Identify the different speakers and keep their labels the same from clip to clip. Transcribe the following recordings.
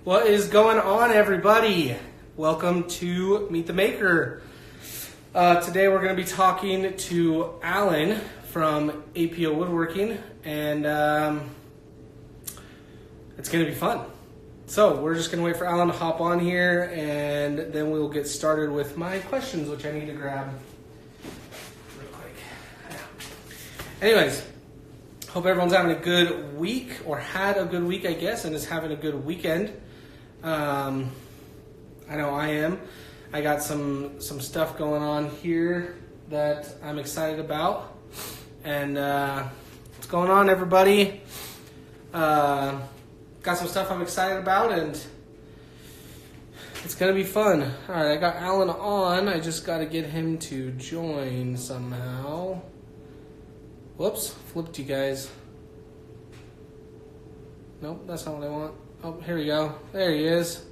Speaker 1: What is going on, everybody? Welcome to Meet the Maker. Today we're going to be talking to Allan from APO Woodworking, and it's going to be fun. So we're just going to wait for Allan to hop on here, and then we'll get started with my questions, which I need to grab real quick. Anyways, hope everyone's having a good week, or had a good week, I guess, and is having a good weekend. I know I am. I got some stuff going on here that I'm excited about. And what's going on, everybody? Got some stuff I'm excited about, and it's going to be fun. All right, I got Allan on. I just got to get him to join somehow. Whoops, flipped you guys. Nope, that's not what I want. Oh, here we go. There he is.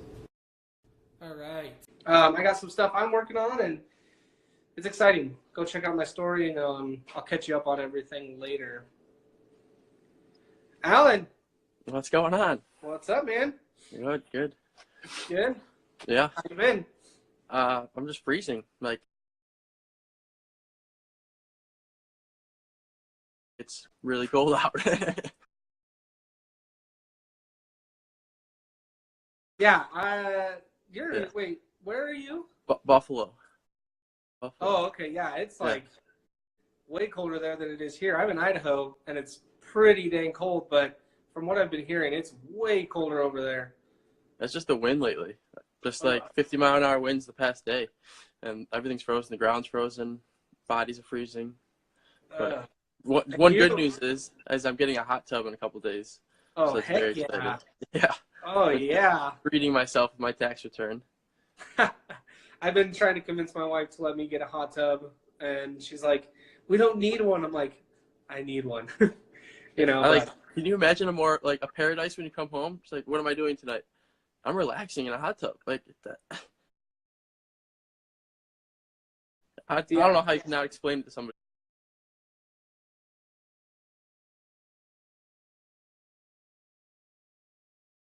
Speaker 1: All right. I got some stuff I'm working on, and it's exciting. Go check out my story, and I'll catch you up on everything later. Allan.
Speaker 2: What's going on?
Speaker 1: What's up, man?
Speaker 2: Good, good.
Speaker 1: Good?
Speaker 2: Yeah.
Speaker 1: How you been?
Speaker 2: I'm just freezing. Like, it's really cold out.
Speaker 1: Yeah. Wait, where are you?
Speaker 2: Buffalo.
Speaker 1: Oh, okay. Yeah, it's like way colder there than it is here. I'm in Idaho, and it's pretty dang cold, but from what I've been hearing, it's way colder over there.
Speaker 2: It's just the wind lately. Just like 50-mile-an-hour winds the past day. And everything's frozen. The ground's frozen. Bodies are freezing. But one good news is I'm getting a hot tub in a couple days.
Speaker 1: Oh,
Speaker 2: so
Speaker 1: heck yeah.
Speaker 2: Exciting. Yeah.
Speaker 1: Oh, yeah.
Speaker 2: Reading myself my tax return.
Speaker 1: I've been trying to convince my wife to let me get a hot tub, and she's like, we don't need one. I'm like, I need one. You know,
Speaker 2: can you imagine a paradise when you come home? It's like, what am I doing tonight? I'm relaxing in a hot tub. Like that. I don't know how you can now explain it to somebody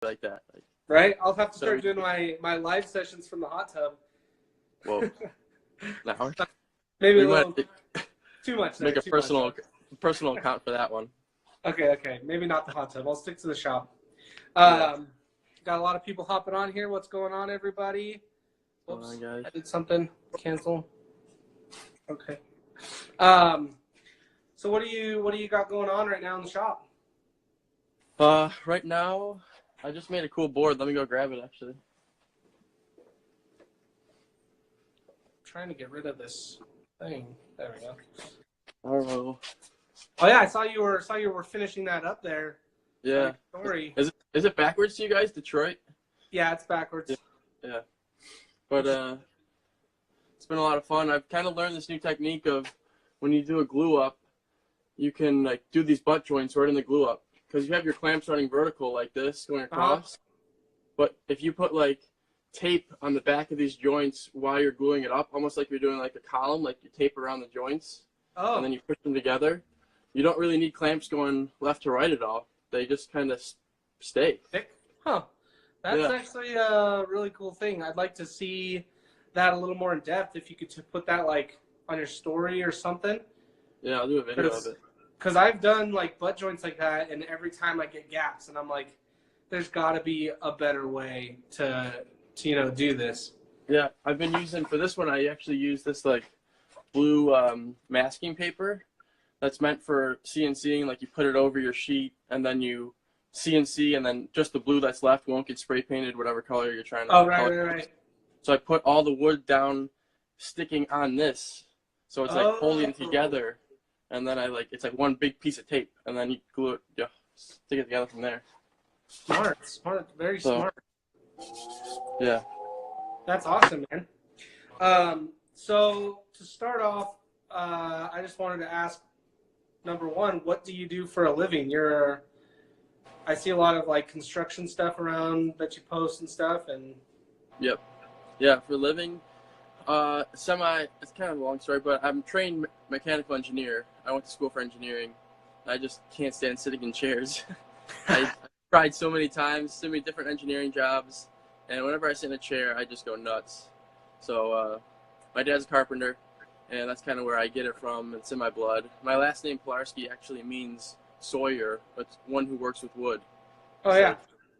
Speaker 2: like that.
Speaker 1: Right? I'll have to start doing my live sessions from the hot tub.
Speaker 2: Whoa. Now,
Speaker 1: maybe a little too much.
Speaker 2: Make a personal account for that one.
Speaker 1: Okay. Maybe not the hot tub. I'll stick to the shop. Got a lot of people hopping on here. What's going on, everybody? Oops,
Speaker 2: guys.
Speaker 1: I did something. Cancel. Okay. So what do you got going on right now in the shop?
Speaker 2: Right now, I just made a cool board. Let me go grab it, actually.
Speaker 1: Trying to get rid of this thing. There we go.
Speaker 2: Oh
Speaker 1: yeah, I saw you were finishing that up there.
Speaker 2: Yeah.
Speaker 1: Sorry.
Speaker 2: Is it backwards to you guys, Detroit?
Speaker 1: Yeah, it's backwards.
Speaker 2: Yeah. But it's been a lot of fun. I've kind of learned this new technique of when you do a glue up, you can do these butt joints right in the glue up, because you have your clamps running vertical like this going across. But if you put tape on the back of these joints while you're gluing it up, almost like you're doing a column, like you tape around the joints, and then you push them together. You don't really need clamps going left to right at all. They just kind of stay.
Speaker 1: Huh. That's actually a really cool thing. I'd like to see that a little more in depth. If you could put that on your story or something. Yeah,
Speaker 2: I'll do a video of it.
Speaker 1: Because I've done butt joints like that, and every time I get gaps, and I'm like, there's got to be a better way to do this.
Speaker 2: Yeah, I've been using, for this one, I actually use this blue masking paper that's meant for CNCing. You put it over your sheet, and then you CNC, and then just the blue that's left won't get spray painted, whatever color you're trying to.
Speaker 1: Oh, right.
Speaker 2: So I put all the wood down, sticking on this, so it's holding together, and then it's one big piece of tape, and then you glue it, stick it together from there.
Speaker 1: Smart, very smart.
Speaker 2: Yeah.
Speaker 1: That's awesome, man. So to start off, I just wanted to ask, number one, what do you do for a living? I see a lot of construction stuff around that you post and stuff, and.
Speaker 2: Yep. Yeah, for a living, it's kind of a long story, but I'm a trained mechanical engineer. I went to school for engineering. I just can't stand sitting in chairs. tried so many times, so many different engineering jobs, and whenever I sit in a chair, I just go nuts. So my dad's a carpenter, and that's kind of where I get it from. It's in my blood. My last name Pilarski actually means sawyer. It's one who works with wood.
Speaker 1: Oh
Speaker 2: So,
Speaker 1: yeah.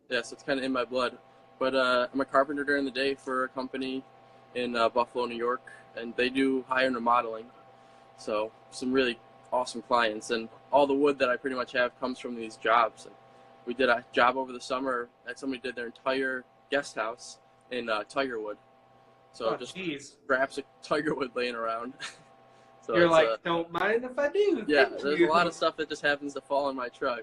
Speaker 2: yeah, so it's kind of in my blood. But I'm a carpenter during the day for a company in Buffalo, New York, and they do high-end remodeling. So some really awesome clients, and all the wood that I pretty much have comes from these jobs. And we did a job over the summer that somebody did their entire guest house in tiger wood. So just
Speaker 1: geez.
Speaker 2: scraps of tiger wood laying around. So
Speaker 1: You're like, don't mind if I do.
Speaker 2: yeah,
Speaker 1: Thank
Speaker 2: there's
Speaker 1: you.
Speaker 2: a lot of stuff that just happens to fall in my truck.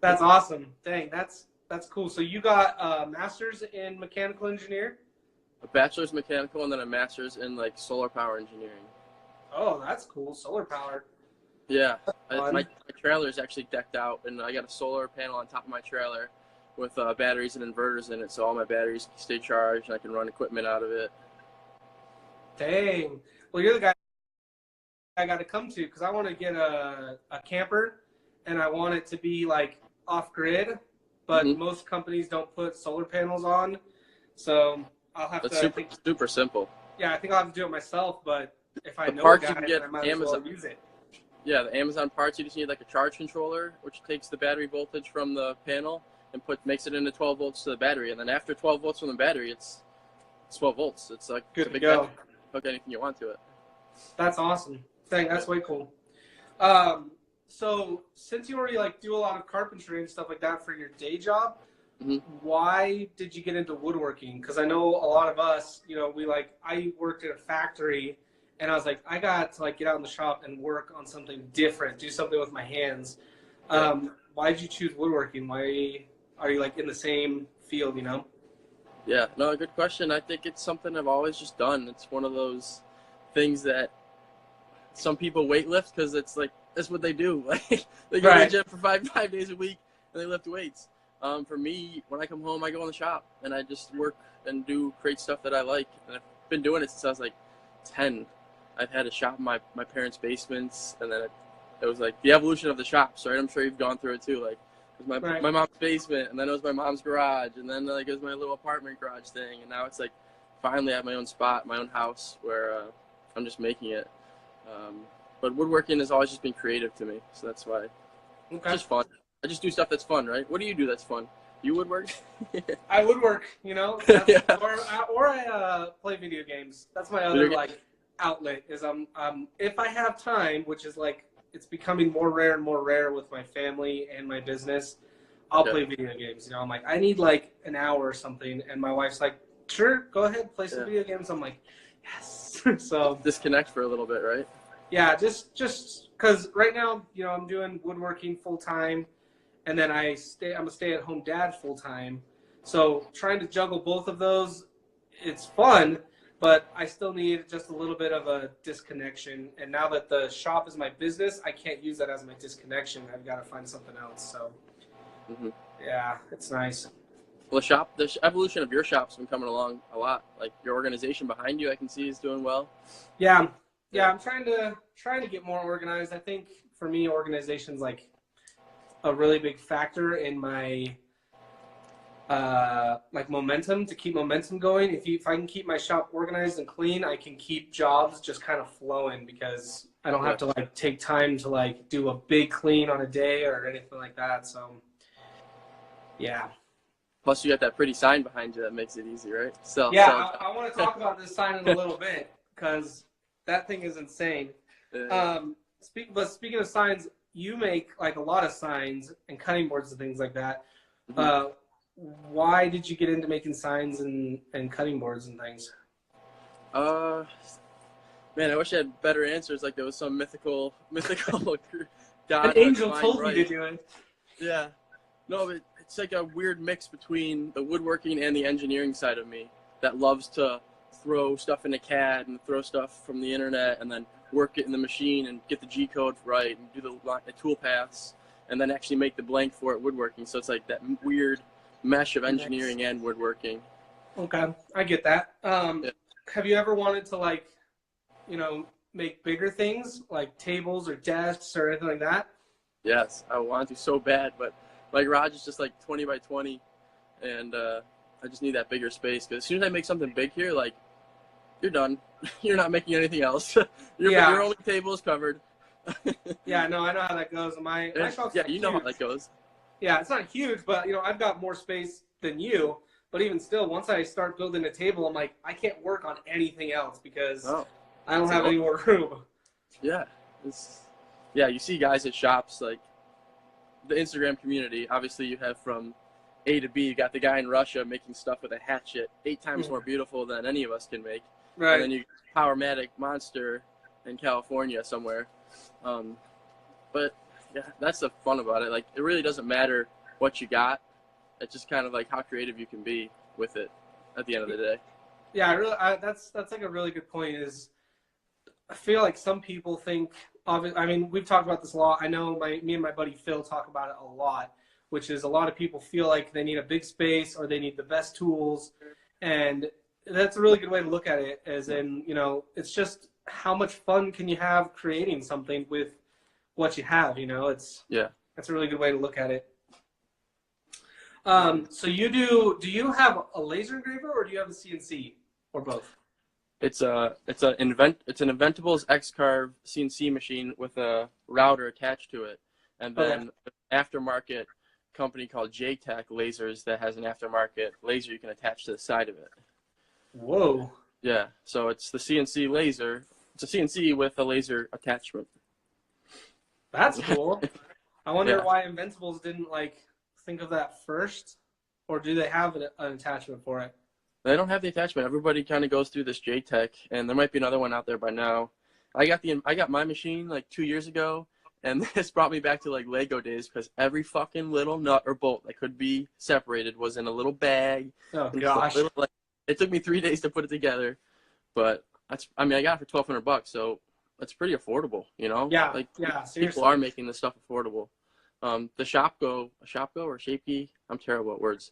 Speaker 1: That's awesome. Dang, that's cool. So you got a master's in mechanical engineer?
Speaker 2: A bachelor's mechanical and then a master's in like solar power engineering.
Speaker 1: Oh, that's cool. Solar power.
Speaker 2: Yeah,
Speaker 1: Fun.
Speaker 2: my trailer is actually decked out, and I got a solar panel on top of my trailer with batteries and inverters in it, so all my batteries stay charged and I can run equipment out of it.
Speaker 1: Dang. Well, you're the guy I got to come to because I want to get a camper, and I want it to be like off grid, but most companies don't put solar panels on, so I'll have
Speaker 2: That's
Speaker 1: to.
Speaker 2: super simple.
Speaker 1: Yeah, I think I'll have to do it myself, but if I
Speaker 2: The
Speaker 1: know a
Speaker 2: parts
Speaker 1: guy,
Speaker 2: you can
Speaker 1: then
Speaker 2: get
Speaker 1: I might
Speaker 2: Amazon.
Speaker 1: as well use it.
Speaker 2: Yeah, the Amazon parts, you just need like a charge controller, which takes the battery voltage from the panel and makes it into 12 volts to the battery. And then after 12 volts from the battery, it's 12 volts. It's like
Speaker 1: Good
Speaker 2: a
Speaker 1: to
Speaker 2: big
Speaker 1: go.
Speaker 2: battery. Hook anything you want to it.
Speaker 1: That's awesome. Dang, that's way cool. So since you already like do a lot of carpentry and stuff like that for your day job, why did you get into woodworking? Because I know a lot of us, you know, I worked at a factory, and I was like, I got to like get out in the shop and work on something different, do something with my hands. Why did you choose woodworking? Why are you like in the same field, you know?
Speaker 2: Yeah, no, good question. I think it's something I've always just done. It's one of those things that some people weightlift because it's like that's what they do. Like they go to the gym for five days a week and they lift weights. For me, when I come home, I go in the shop and I just work and create stuff that I like. And I've been doing it since I was like 10. I've had a shop in my parents' basements, and then it was like the evolution of the shops, right? I'm sure you've gone through it too. Like it was my mom's basement, and then it was my mom's garage, and then like it was my little apartment garage thing, and now it's like finally I have my own spot, my own house where I'm just making it. But woodworking has always just been creative to me, so that's why it's just fun. I just do stuff that's fun, right? What do you do that's fun? You woodwork?
Speaker 1: I woodwork, you know, or I play video games. That's my other like outlet. Is if I have time, which is like it's becoming more rare and more rare with my family and my business, I'll play video games. You know, I'm like I need like an hour or something, and my wife's like, sure, go ahead, play some video games. I'm like, yes. So
Speaker 2: disconnect for a little bit, right?
Speaker 1: Yeah, just because right now, you know, I'm doing woodworking full time, and then I'm a stay-at-home dad full time. So trying to juggle both of those, it's fun, but I still need just a little bit of a disconnection. And now that the shop is my business, I can't use that as my disconnection. I've got to find something else. So yeah, it's nice.
Speaker 2: Well, the evolution of your shop's been coming along a lot. Like your organization behind you, I can see is doing well.
Speaker 1: Yeah, I'm trying to get more organized. I think for me, organization's like a really big factor in my like momentum, to keep momentum going. If I can keep my shop organized and clean, I can keep jobs just kind of flowing because I don't have to like take time to like do a big clean on a day or anything like that. So yeah.
Speaker 2: Plus, you got that pretty sign behind you that makes it easy, right?
Speaker 1: I want to talk about this sign in a little bit because that thing is insane. But speaking of signs, you make like a lot of signs and cutting boards and things like that. Why did you get into making signs and cutting boards and things?
Speaker 2: Man, I wish I had better answers. Like there was some mythical god.
Speaker 1: An angel told me to do it.
Speaker 2: Yeah. No, but it's like a weird mix between the woodworking and the engineering side of me that loves to throw stuff into CAD and throw stuff from the internet and then work it in the machine and get the G code right and do the tool paths and then actually make the blank for it woodworking. So it's like that weird mesh of engineering and woodworking.
Speaker 1: Okay, I get that. Have you ever wanted to like, you know, make bigger things like tables or desks or anything like that?
Speaker 2: Yes, I want to so bad, but my garage is just like 20 by 20, and I just need that bigger space. Because as soon as I make something big here, like, you're done. You're not making anything else. Your only table is covered.
Speaker 1: Yeah, no, I know how that goes. My truck's
Speaker 2: yeah,
Speaker 1: not
Speaker 2: you know how
Speaker 1: huge.
Speaker 2: that goes.
Speaker 1: Yeah, it's not huge, but I've got more space than you. But even still, once I start building a table, I'm like, I can't work on anything else because I don't have any more room.
Speaker 2: Yeah, yeah. You see guys at shops, like the Instagram community. Obviously, you have from A to B. You got the guy in Russia making stuff with a hatchet 8 times more beautiful than any of us can make.
Speaker 1: Right.
Speaker 2: And then you Powermatic monster in California somewhere. But yeah, that's the fun about it. Like, it really doesn't matter what you got. It's just kind of like how creative you can be with it at the end of the day.
Speaker 1: Yeah, that's like a really good point. Is I feel like some people think, I mean, we've talked about this a lot. I know me and my buddy Phil talk about it a lot, which is a lot of people feel like they need a big space or they need the best tools. And that's a really good way to look at it, as in, it's just how much fun can you have creating something with what you have, that's a really good way to look at it. So do you have a laser engraver or do you have a CNC or both?
Speaker 2: It's an Inventables X-Carve CNC machine with a router attached to it, and then an aftermarket company called JTech Lasers that has an aftermarket laser you can attach to the side of it.
Speaker 1: Whoa.
Speaker 2: Yeah, so it's the CNC laser. It's a CNC with a laser attachment.
Speaker 1: That's cool. I wonder why Inventables didn't think of that first, or do they have an attachment for it?
Speaker 2: They don't have the attachment. Everybody kind of goes through this JTech, and there might be another one out there by now. I got my machine like 2 years ago, and this brought me back to like Lego days because every fucking little nut or bolt that could be separated was in a little bag.
Speaker 1: Oh gosh!
Speaker 2: It took me 3 days to put it together, but I got it for $1,200, so that's pretty affordable,
Speaker 1: Yeah, seriously.
Speaker 2: People are making this stuff affordable. The Shopko or Shapey, I'm terrible at words.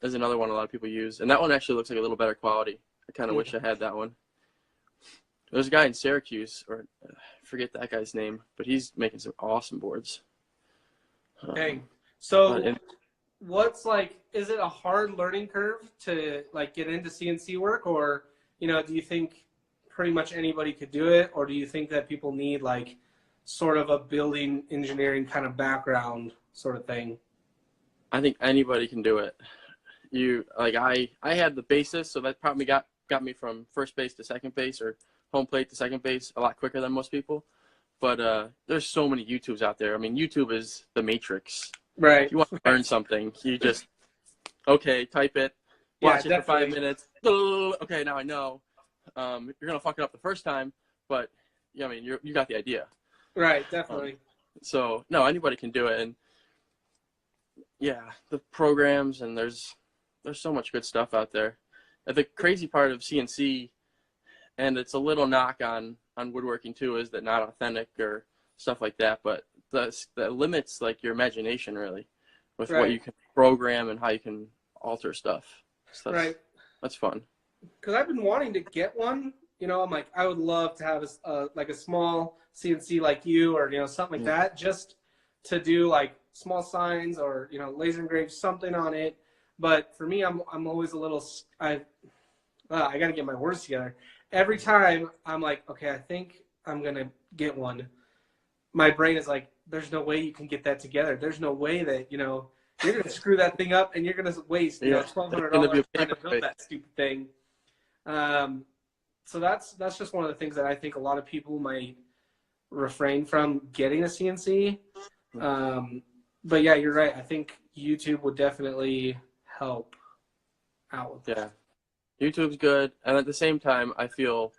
Speaker 2: Is another one a lot of people use, and that one actually looks like a little better quality. I kind of wish I had that one. There's a guy in Syracuse, or I forget that guy's name, but he's making some awesome boards.
Speaker 1: Dang. So, is it a hard learning curve to get into CNC work, or do you think pretty much anybody could do it, or do you think that people need sort of a building engineering kind of background sort of thing?
Speaker 2: I think anybody can do it. I had the basis, so that probably got me from first base to second base or home plate to second base a lot quicker than most people. But there's so many YouTubes out there. I mean, YouTube is the matrix.
Speaker 1: Right.
Speaker 2: If you want to learn something, you just type it, watch it for 5 minutes. Okay, now I know. You're gonna fuck it up the first time, but I mean, you got the idea.
Speaker 1: Right. Definitely.
Speaker 2: So no, anybody can do it, and the programs, and there's so much good stuff out there. And the crazy part of CNC, and it's a little knock on woodworking too, is that not authentic or stuff like that. But that limits your imagination really, with what you can program and how you can alter stuff. So that's fun.
Speaker 1: Because I've been wanting to get one. I'm like, I would love to have a small CNC like you, or something like that, just to do small signs or laser engrave something on it. But for me, I'm always a little I got to get my words together. Every time I'm like, okay, I think I'm gonna get one. My brain is like, there's no way you can get that together. There's no way that you're gonna screw that thing up and you're gonna waste $1,200 trying to build that stupid thing. So that's just one of the things that I think a lot of people might refrain from getting a CNC. But yeah, you're right. I think YouTube would definitely help out with that.
Speaker 2: Yeah, YouTube's good, and at the same time, I feel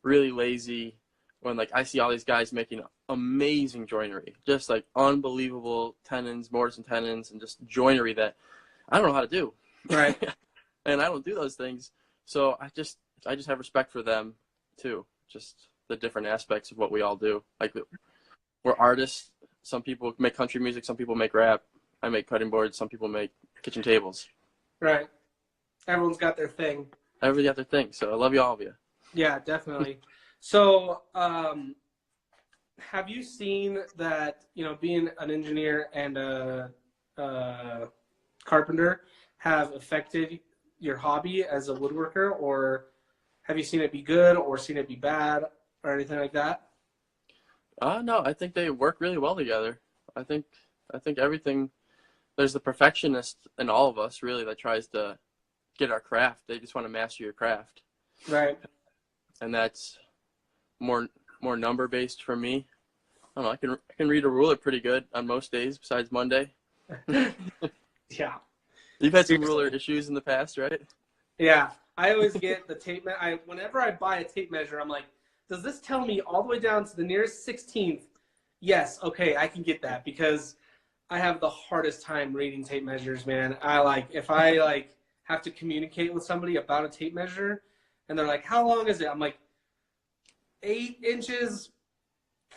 Speaker 2: really lazy when I see all these guys making amazing joinery, just unbelievable tenons, mortise and tenons, and just joinery that I don't know how to do.
Speaker 1: Right.
Speaker 2: And I don't do those things, so I just have respect for them too. Just the different aspects of what we all do. We're artists. Some people make country music. Some people make rap. I make cutting boards. Some people make kitchen tables.
Speaker 1: Right. Everyone's got their thing.
Speaker 2: Everybody got their thing. So I love all of you.
Speaker 1: Yeah, definitely. So have you seen that, being an engineer and a carpenter have affected your hobby as a woodworker, or have you seen it be good or seen it be bad or anything like that?
Speaker 2: No, I think they work really well together. I think everything. There's the perfectionist in all of us, really, that tries to get our craft. They just want to master your craft,
Speaker 1: Right.
Speaker 2: and that's more number based for me. I don't know. I can read a ruler pretty good on most days besides Monday.
Speaker 1: Yeah.
Speaker 2: You've had some ruler
Speaker 1: Seriously.
Speaker 2: issues in the past, right?
Speaker 1: Yeah. I always get the tape. Whenever I buy a tape measure, I'm like, does this tell me all the way down to the nearest 16th? Yes. Okay, I can get that because I have the hardest time reading tape measures, man. If I have to communicate with somebody about a tape measure, and they're like, "How long is it?" I'm like, 8 inches,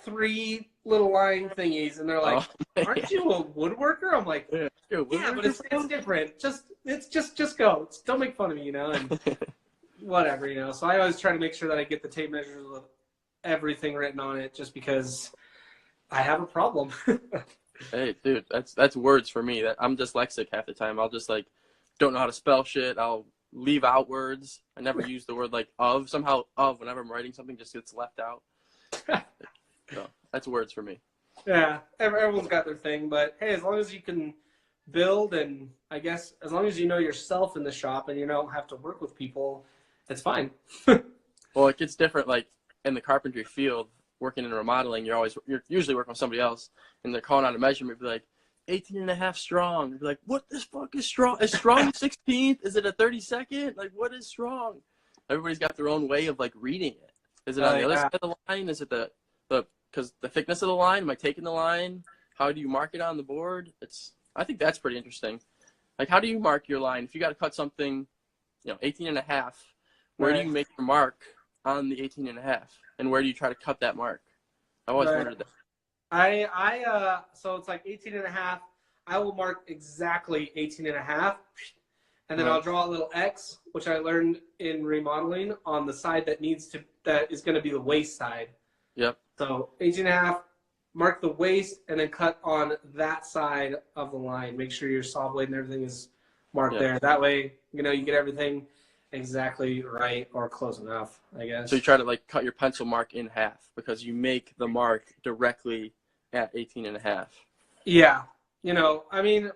Speaker 1: three little line thingies, and they're like,
Speaker 2: Oh,
Speaker 1: "Aren't you a woodworker?" I'm like,
Speaker 2: yeah.
Speaker 1: "Yeah, but it's different. Just go. Don't make fun of me, and whatever, So I always try to make sure that I get the tape measures with everything written on it, just because I have a problem.
Speaker 2: Hey, dude, that's words for me. That I'm dyslexic half the time. I'll just don't know how to spell shit. I'll leave out words. I never use the word of. Somehow of whenever I'm writing something just gets left out. So that's words for me.
Speaker 1: Yeah, everyone's got their thing, but hey, as long as you can build, and I guess as long as you know yourself in the shop and you don't have to work with people, it's fine.
Speaker 2: Well, it gets different in the carpentry field. Working in remodeling, you're usually working with somebody else, and they're calling out a measurement, be like 18.5 strong. You're like, what the fuck is strong? Is strong 16th? Is it a 32nd? Like, what is strong? Everybody's got their own way of reading it. Is it on the other
Speaker 1: Yeah.
Speaker 2: side of the line? Is it because the thickness of the line? Am I taking the line? How do you mark it on the board? I think that's pretty interesting. How do you mark your line? If you got to cut something, 18.5, where do you make your mark on the 18.5? And where do you try to cut that mark? I've always wondered that.
Speaker 1: So it's like 18.5. I will mark exactly 18.5, and then I'll draw a little X, which I learned in remodeling, on the side that is going to be the waist side.
Speaker 2: Yep.
Speaker 1: So 18.5, mark the waist, and then cut on that side of the line. Make sure your saw blade and everything is marked there. That way, you get everything exactly right or close enough, I guess.
Speaker 2: So you try to cut your pencil mark in half because you make the mark directly at 18.5.
Speaker 1: Yeah.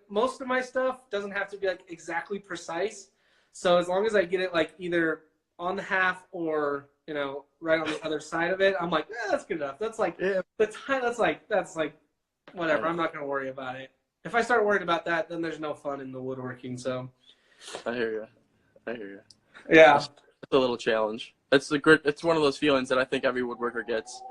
Speaker 1: Most of my stuff doesn't have to be exactly precise. So as long as I get it either on the half or, right on the other side of it, I'm like, that's good enough. That's the time. That's whatever. I'm not going to worry about it. If I start worrying about that, then there's no fun in the woodworking. So
Speaker 2: I hear you.
Speaker 1: yeah.
Speaker 2: It's a little challenge. It's one of those feelings that I think every woodworker gets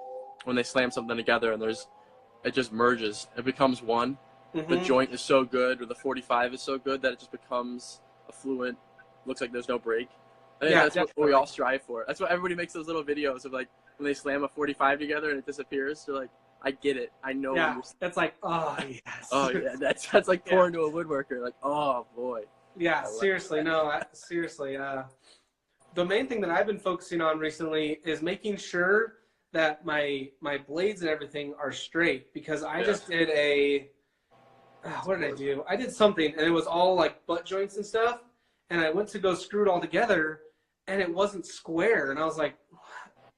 Speaker 2: when they slam something together and it just merges. It becomes one.
Speaker 1: Mm-hmm.
Speaker 2: The joint is so good, or the 45 is so good that it just becomes a fluent. Looks like there's no break. I think that's what we all strive for. That's why everybody makes those little videos of when they slam a 45 together and it disappears. They're like, I get it. I know.
Speaker 1: Yeah. That's oh yes.
Speaker 2: Oh yeah. That's pouring to a woodworker. Oh boy.
Speaker 1: Yeah. Seriously. Seriously. The main thing that I've been focusing on recently is making sure that my blades and everything are straight, because I just did what did I do? I did something, and it was all butt joints and stuff, and I went to go screw it all together, and it wasn't square, and I was like,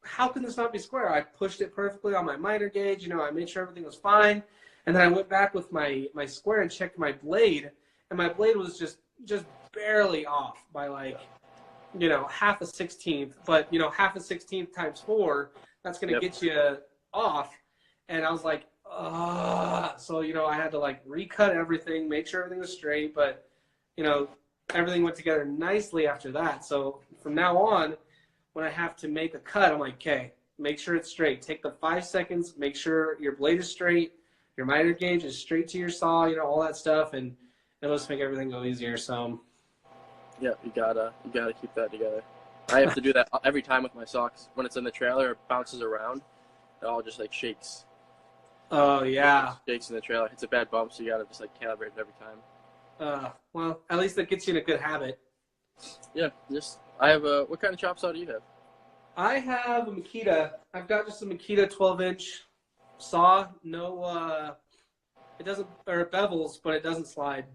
Speaker 1: how can this not be square? I pushed it perfectly on my miter gauge, I made sure everything was fine, and then I went back with my square and checked my blade, and my blade was just barely off by half a 16th, but half a 16th times 4, that's going to get you off. And I was like, so I had to recut everything, make sure everything was straight, but everything went together nicely after that. So from now on, when I have to make a cut, I'm like, okay, make sure it's straight. Take the 5 seconds, make sure your blade is straight, your miter gauge is straight to your saw, all that stuff, and it'll just make everything go easier. So
Speaker 2: yeah, you gotta keep that together. I have to do that every time with my socks. When it's in the trailer, it bounces around. It all just shakes.
Speaker 1: Oh yeah.
Speaker 2: It shakes in the trailer. It's a bad bump, so you gotta just calibrate it every time.
Speaker 1: Well, at least that gets you in a good habit.
Speaker 2: Yeah, I have what kind of chop saw do you have?
Speaker 1: I have a Makita. I've got just a Makita 12-inch. saw, it doesn't, or it bevels, but it doesn't slide.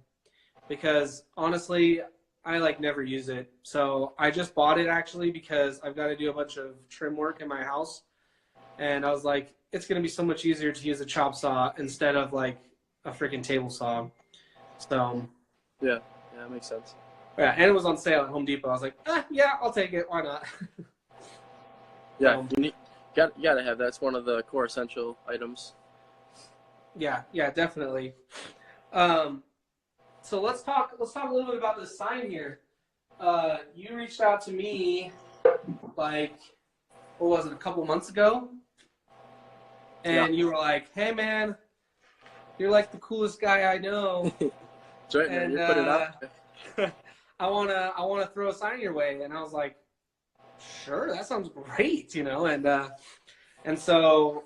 Speaker 1: Because honestly, I like never use it. So I just bought it actually because I've got to do a bunch of trim work in my house. And I was like, it's going to be so much easier to use a chop saw instead of like a freaking table saw. So
Speaker 2: Yeah, that makes sense.
Speaker 1: yeah, and it was on sale at Home Depot. I was like, yeah, I'll take it. Why not?
Speaker 2: Yeah, you gotta have that. It's one of the core essential items.
Speaker 1: Yeah, definitely. So let's talk a little bit about this sign here. You reached out to me like, what was it, a couple months ago? And you were like, hey man, you're like the coolest guy I know.
Speaker 2: That's right, man.
Speaker 1: And
Speaker 2: You put it up.
Speaker 1: I wanna throw a sign your way. And I was like, sure, that sounds great, and so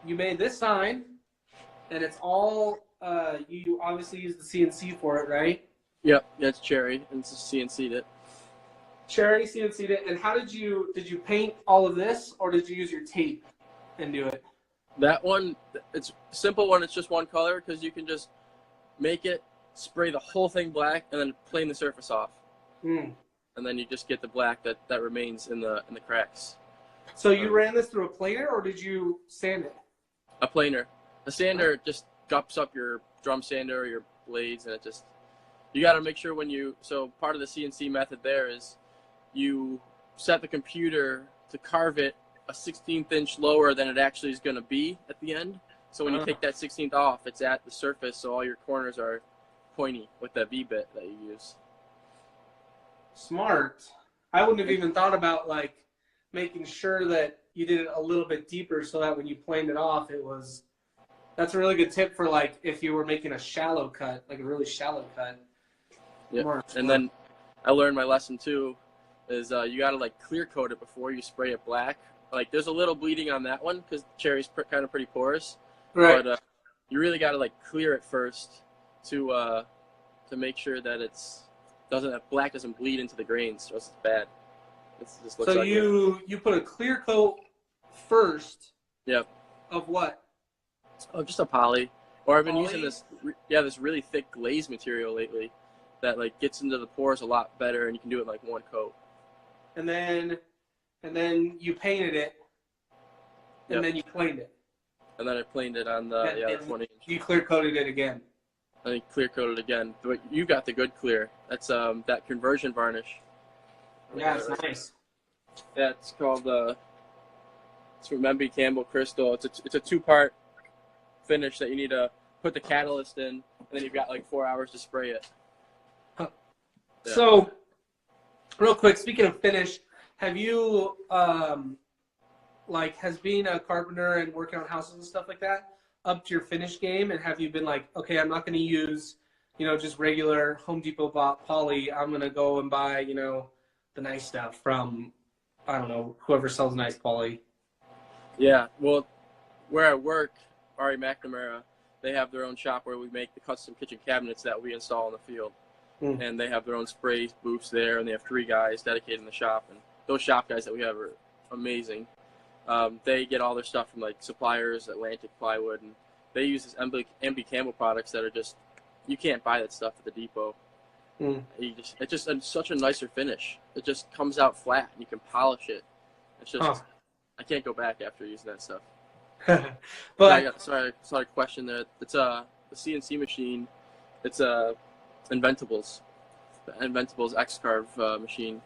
Speaker 1: you made this sign, and it's all you obviously use the CNC for it, right?
Speaker 2: Yep, that's cherry, and it's CNC'd it.
Speaker 1: Cherry CNC'd it. And how did you paint all of this, or did you use your tape and do it?
Speaker 2: That one, it's a simple one. It's just one color because you can just make it, spray the whole thing black, and then plane the surface off.
Speaker 1: Mm.
Speaker 2: And then you just get the black that remains in the cracks.
Speaker 1: So you ran this through a planer, or did you sand it?
Speaker 2: A planer. A sander just gups up your drum sander or your blades, and it just, you got to make sure so part of the CNC method there is you set the computer to carve it a 16th inch lower than it actually is going to be at the end. So when you take that 16th off, it's at the surface, so all your corners are pointy with that V-bit that you use.
Speaker 1: Smart. I wouldn't have even thought about like making sure that you did it a little bit deeper so that when you planed it off, that's a really good tip for like if you were making a shallow cut, like a really shallow cut.
Speaker 2: Yeah. And then I learned my lesson too is you got to like clear coat it before you spray it black. Like there's a little bleeding on that one because the cherry's kind of pretty porous.
Speaker 1: Right.
Speaker 2: But you really got to like clear it first to make sure that black doesn't bleed into the grains, or else it's bad. It just looks
Speaker 1: so
Speaker 2: like
Speaker 1: you put a clear coat first.
Speaker 2: Yep.
Speaker 1: Of what?
Speaker 2: Oh, just a poly. Or I've been
Speaker 1: Poly?
Speaker 2: using this really thick glaze material lately that like gets into the pores a lot better, and you can do it in like one coat.
Speaker 1: And then you painted it, and then you planed it.
Speaker 2: And then I planed it on the 20 inch.
Speaker 1: You clear coated it again.
Speaker 2: And then clear coated again. But you got the good clear. That's that conversion varnish.
Speaker 1: Yeah, it's nice.
Speaker 2: Yeah, it's called it's from MB Campbell Crystal. It's a 2-part finish that you need to put the catalyst in, and then you've got like 4 hours to spray it.
Speaker 1: Huh.
Speaker 2: Yeah.
Speaker 1: So, real quick, speaking of finish, have you has being a carpenter and working on houses and stuff like that upped your finish game? And have you been like, okay, I'm not going to use just regular Home Depot poly. I'm going to go and buy the nice stuff from, I don't know, whoever sells nice poly.
Speaker 2: Yeah, well, where I work, Ari McNamara, they have their own shop where we make the custom kitchen cabinets that we install in the field. Mm. And they have their own spray booths there, and they have 3 guys dedicated in the shop. And those shop guys that we have are amazing. They get all their stuff from like suppliers, Atlantic Plywood, and they use this MB Campbell products that are just, you can't buy that stuff at the depot. Mm. It's just such a nicer finish. It just comes out flat, and you can polish it. It's just, I can't go back after using that stuff. But sorry, question there. It's the CNC machine. It's Inventables, the Inventables X-Carve machine.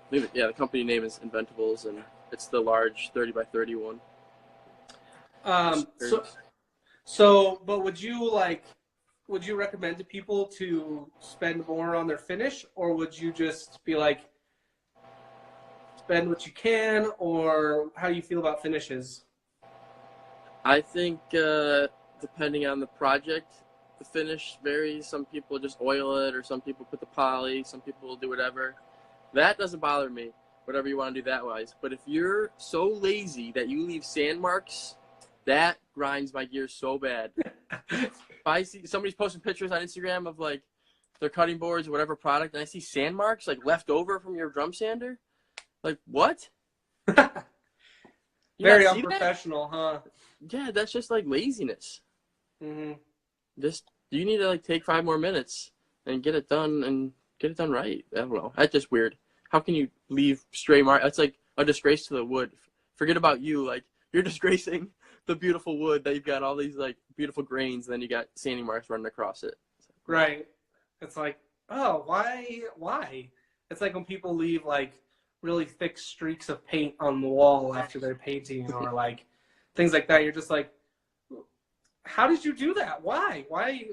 Speaker 2: The company name is Inventables, and it's the large 30 by 30 one.
Speaker 1: But would you recommend to people to spend more on their finish, or would you just be like, spend what you can, or how do you feel about finishes?
Speaker 2: I think depending on the project, the finish varies. Some people just oil it, or some people put the poly, some people will do whatever. That doesn't bother me, whatever you want to do that wise. But if you're so lazy that you leave sand marks, that grinds my gears so bad. If I see somebody's posting pictures on Instagram of like their cutting boards or whatever product, and I see sand marks like left over from your drum sander, like what? You
Speaker 1: Very
Speaker 2: not see that?
Speaker 1: unprofessional, huh?
Speaker 2: Yeah, that's just like laziness.
Speaker 1: Mm-hmm.
Speaker 2: Just you need to like take 5 more minutes and get it done right. I don't know. That's just weird. How can you leave stray marks? That's like a disgrace to the wood. Forget about you. Like you're disgracing the beautiful wood that you've got all these like beautiful grains, and then you got sanding marks running across it.
Speaker 1: Right. It's like, oh, why? It's like when people leave like really thick streaks of paint on the wall after they're painting or like things like that. You're just like, how did you do that? Why? Why?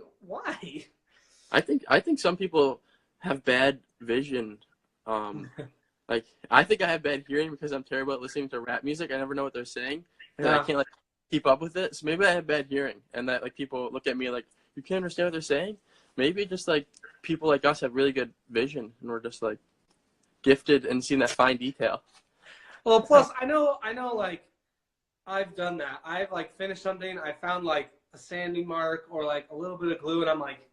Speaker 2: I think some people have bad vision. Like I think I have bad hearing because I'm terrible at listening to rap music. I never know what they're saying, and I
Speaker 1: Yeah.
Speaker 2: can't like keep up with it. So maybe I have bad hearing, and that like people look at me like you can't understand what they're saying. Maybe just like people like us have really good vision, and we're just like gifted and seeing that fine detail.
Speaker 1: Well, plus I know like I've done that. I've like finished something, I found like a sanding mark or like a little bit of glue, and I'm like,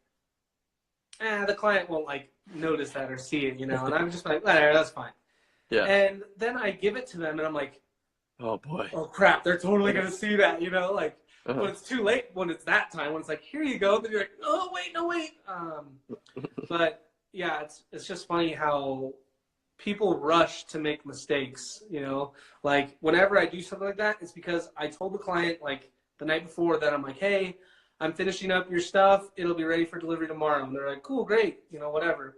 Speaker 1: the client won't like notice that or see it, and I'm just like, whatever, that's fine.
Speaker 2: Yeah.
Speaker 1: And then I give it to them, and I'm like,
Speaker 2: Oh boy.
Speaker 1: oh crap, they're totally gonna see that, like
Speaker 2: Uh-huh.
Speaker 1: when it's too late, when it's that time, when it's like, here you go, then you're like, oh wait, no wait. But yeah, it's just funny how people rush to make mistakes, like whenever I do something like that, it's because I told the client like the night before that I'm like, hey, I'm finishing up your stuff, it'll be ready for delivery tomorrow. And they're like, cool, great, whatever.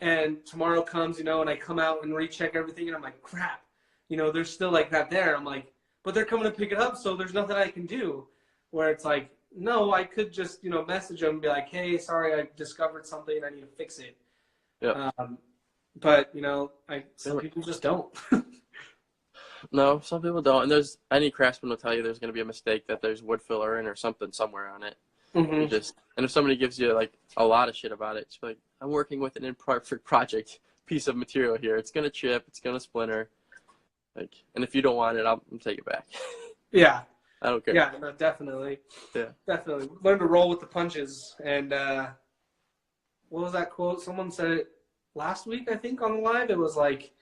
Speaker 1: And tomorrow comes, and I come out and recheck everything, and I'm like, crap, there's still like that there. I'm like, but they're coming to pick it up, so there's nothing I can do. Where it's like, no, I could just, message them and be like, hey, sorry, I discovered something, I need to fix it.
Speaker 2: Yeah.
Speaker 1: But some people just don't.
Speaker 2: No, some people don't. And there's any craftsman will tell you there's going to be a mistake, that there's wood filler in or something somewhere on it.
Speaker 1: Mm-hmm.
Speaker 2: And if somebody gives you like a lot of shit about it, just be like, I'm working with an imperfect project piece of material here. It's going to chip. It's going to splinter. Like, and if you don't want it, I'll take it back.
Speaker 1: Yeah.
Speaker 2: I don't care.
Speaker 1: Yeah, no, definitely.
Speaker 2: Yeah.
Speaker 1: Definitely. Learn to roll with the punches. And what was that quote? Someone said it last week, I think, on the live. It was like,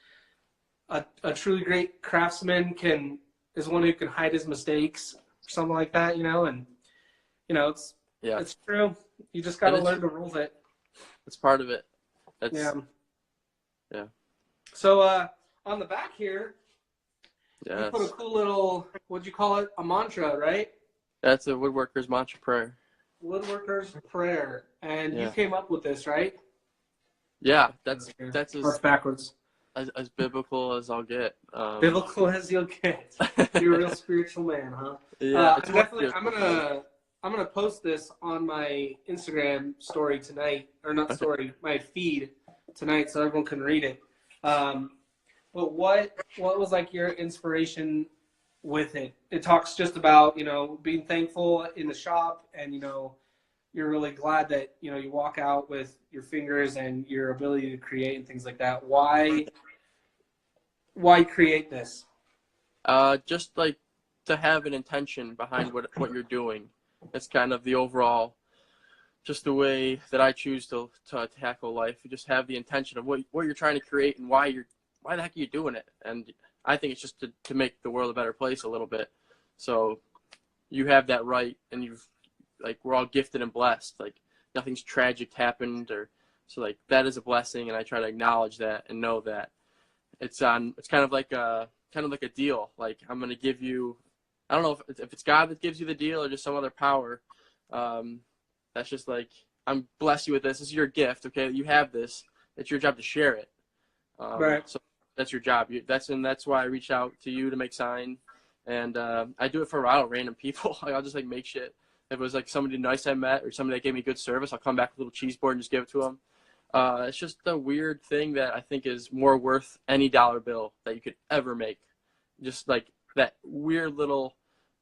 Speaker 1: a truly great craftsman is one who can hide his mistakes, or something like that, and it's true. You just got to learn to roll with it.
Speaker 2: It's part of it.
Speaker 1: Yeah. So on the back here, you put a cool little, what'd you call it? A mantra, right?
Speaker 2: That's a woodworker's mantra prayer.
Speaker 1: Woodworker's prayer, and you came up with this, right?
Speaker 2: Yeah, that's
Speaker 1: backwards.
Speaker 2: As biblical as I'll get.
Speaker 1: Biblical as you'll get. You're a real spiritual man, huh?
Speaker 2: Yeah,
Speaker 1: I'm gonna post this on my Instagram story tonight, or not story, my feed tonight, so everyone can read it. But what was like your inspiration with it? It talks just about being thankful in the shop, and you're really glad that you walk out with your fingers and your ability to create and things like that. Why create this?
Speaker 2: Just like to have an intention behind what you're doing. It's kind of the overall, just the way that I choose to tackle life. You just have the intention of what you're trying to create and why the heck are you doing it? And I think it's just to make the world a better place a little bit. So you have that right, and we're all gifted and blessed. Like nothing's tragic happened, so like that is a blessing, and I try to acknowledge that and know that it's kind of like a deal. Like I'm gonna give you, I don't know if it's God that gives you the deal or just some other power. That's just like, I'm bless you with this. This is your gift. Okay, you have this. It's your job to share it.
Speaker 1: Right.
Speaker 2: So that's your job. That's why I reached out to you to make sign, and I do it for a lot of random people. Like I'll just like make shit. If it was like somebody nice I met or somebody that gave me good service, I'll come back with a little cheese board and just give it to them. It's just a weird thing that I think is more worth any dollar bill that you could ever make. Just like that weird little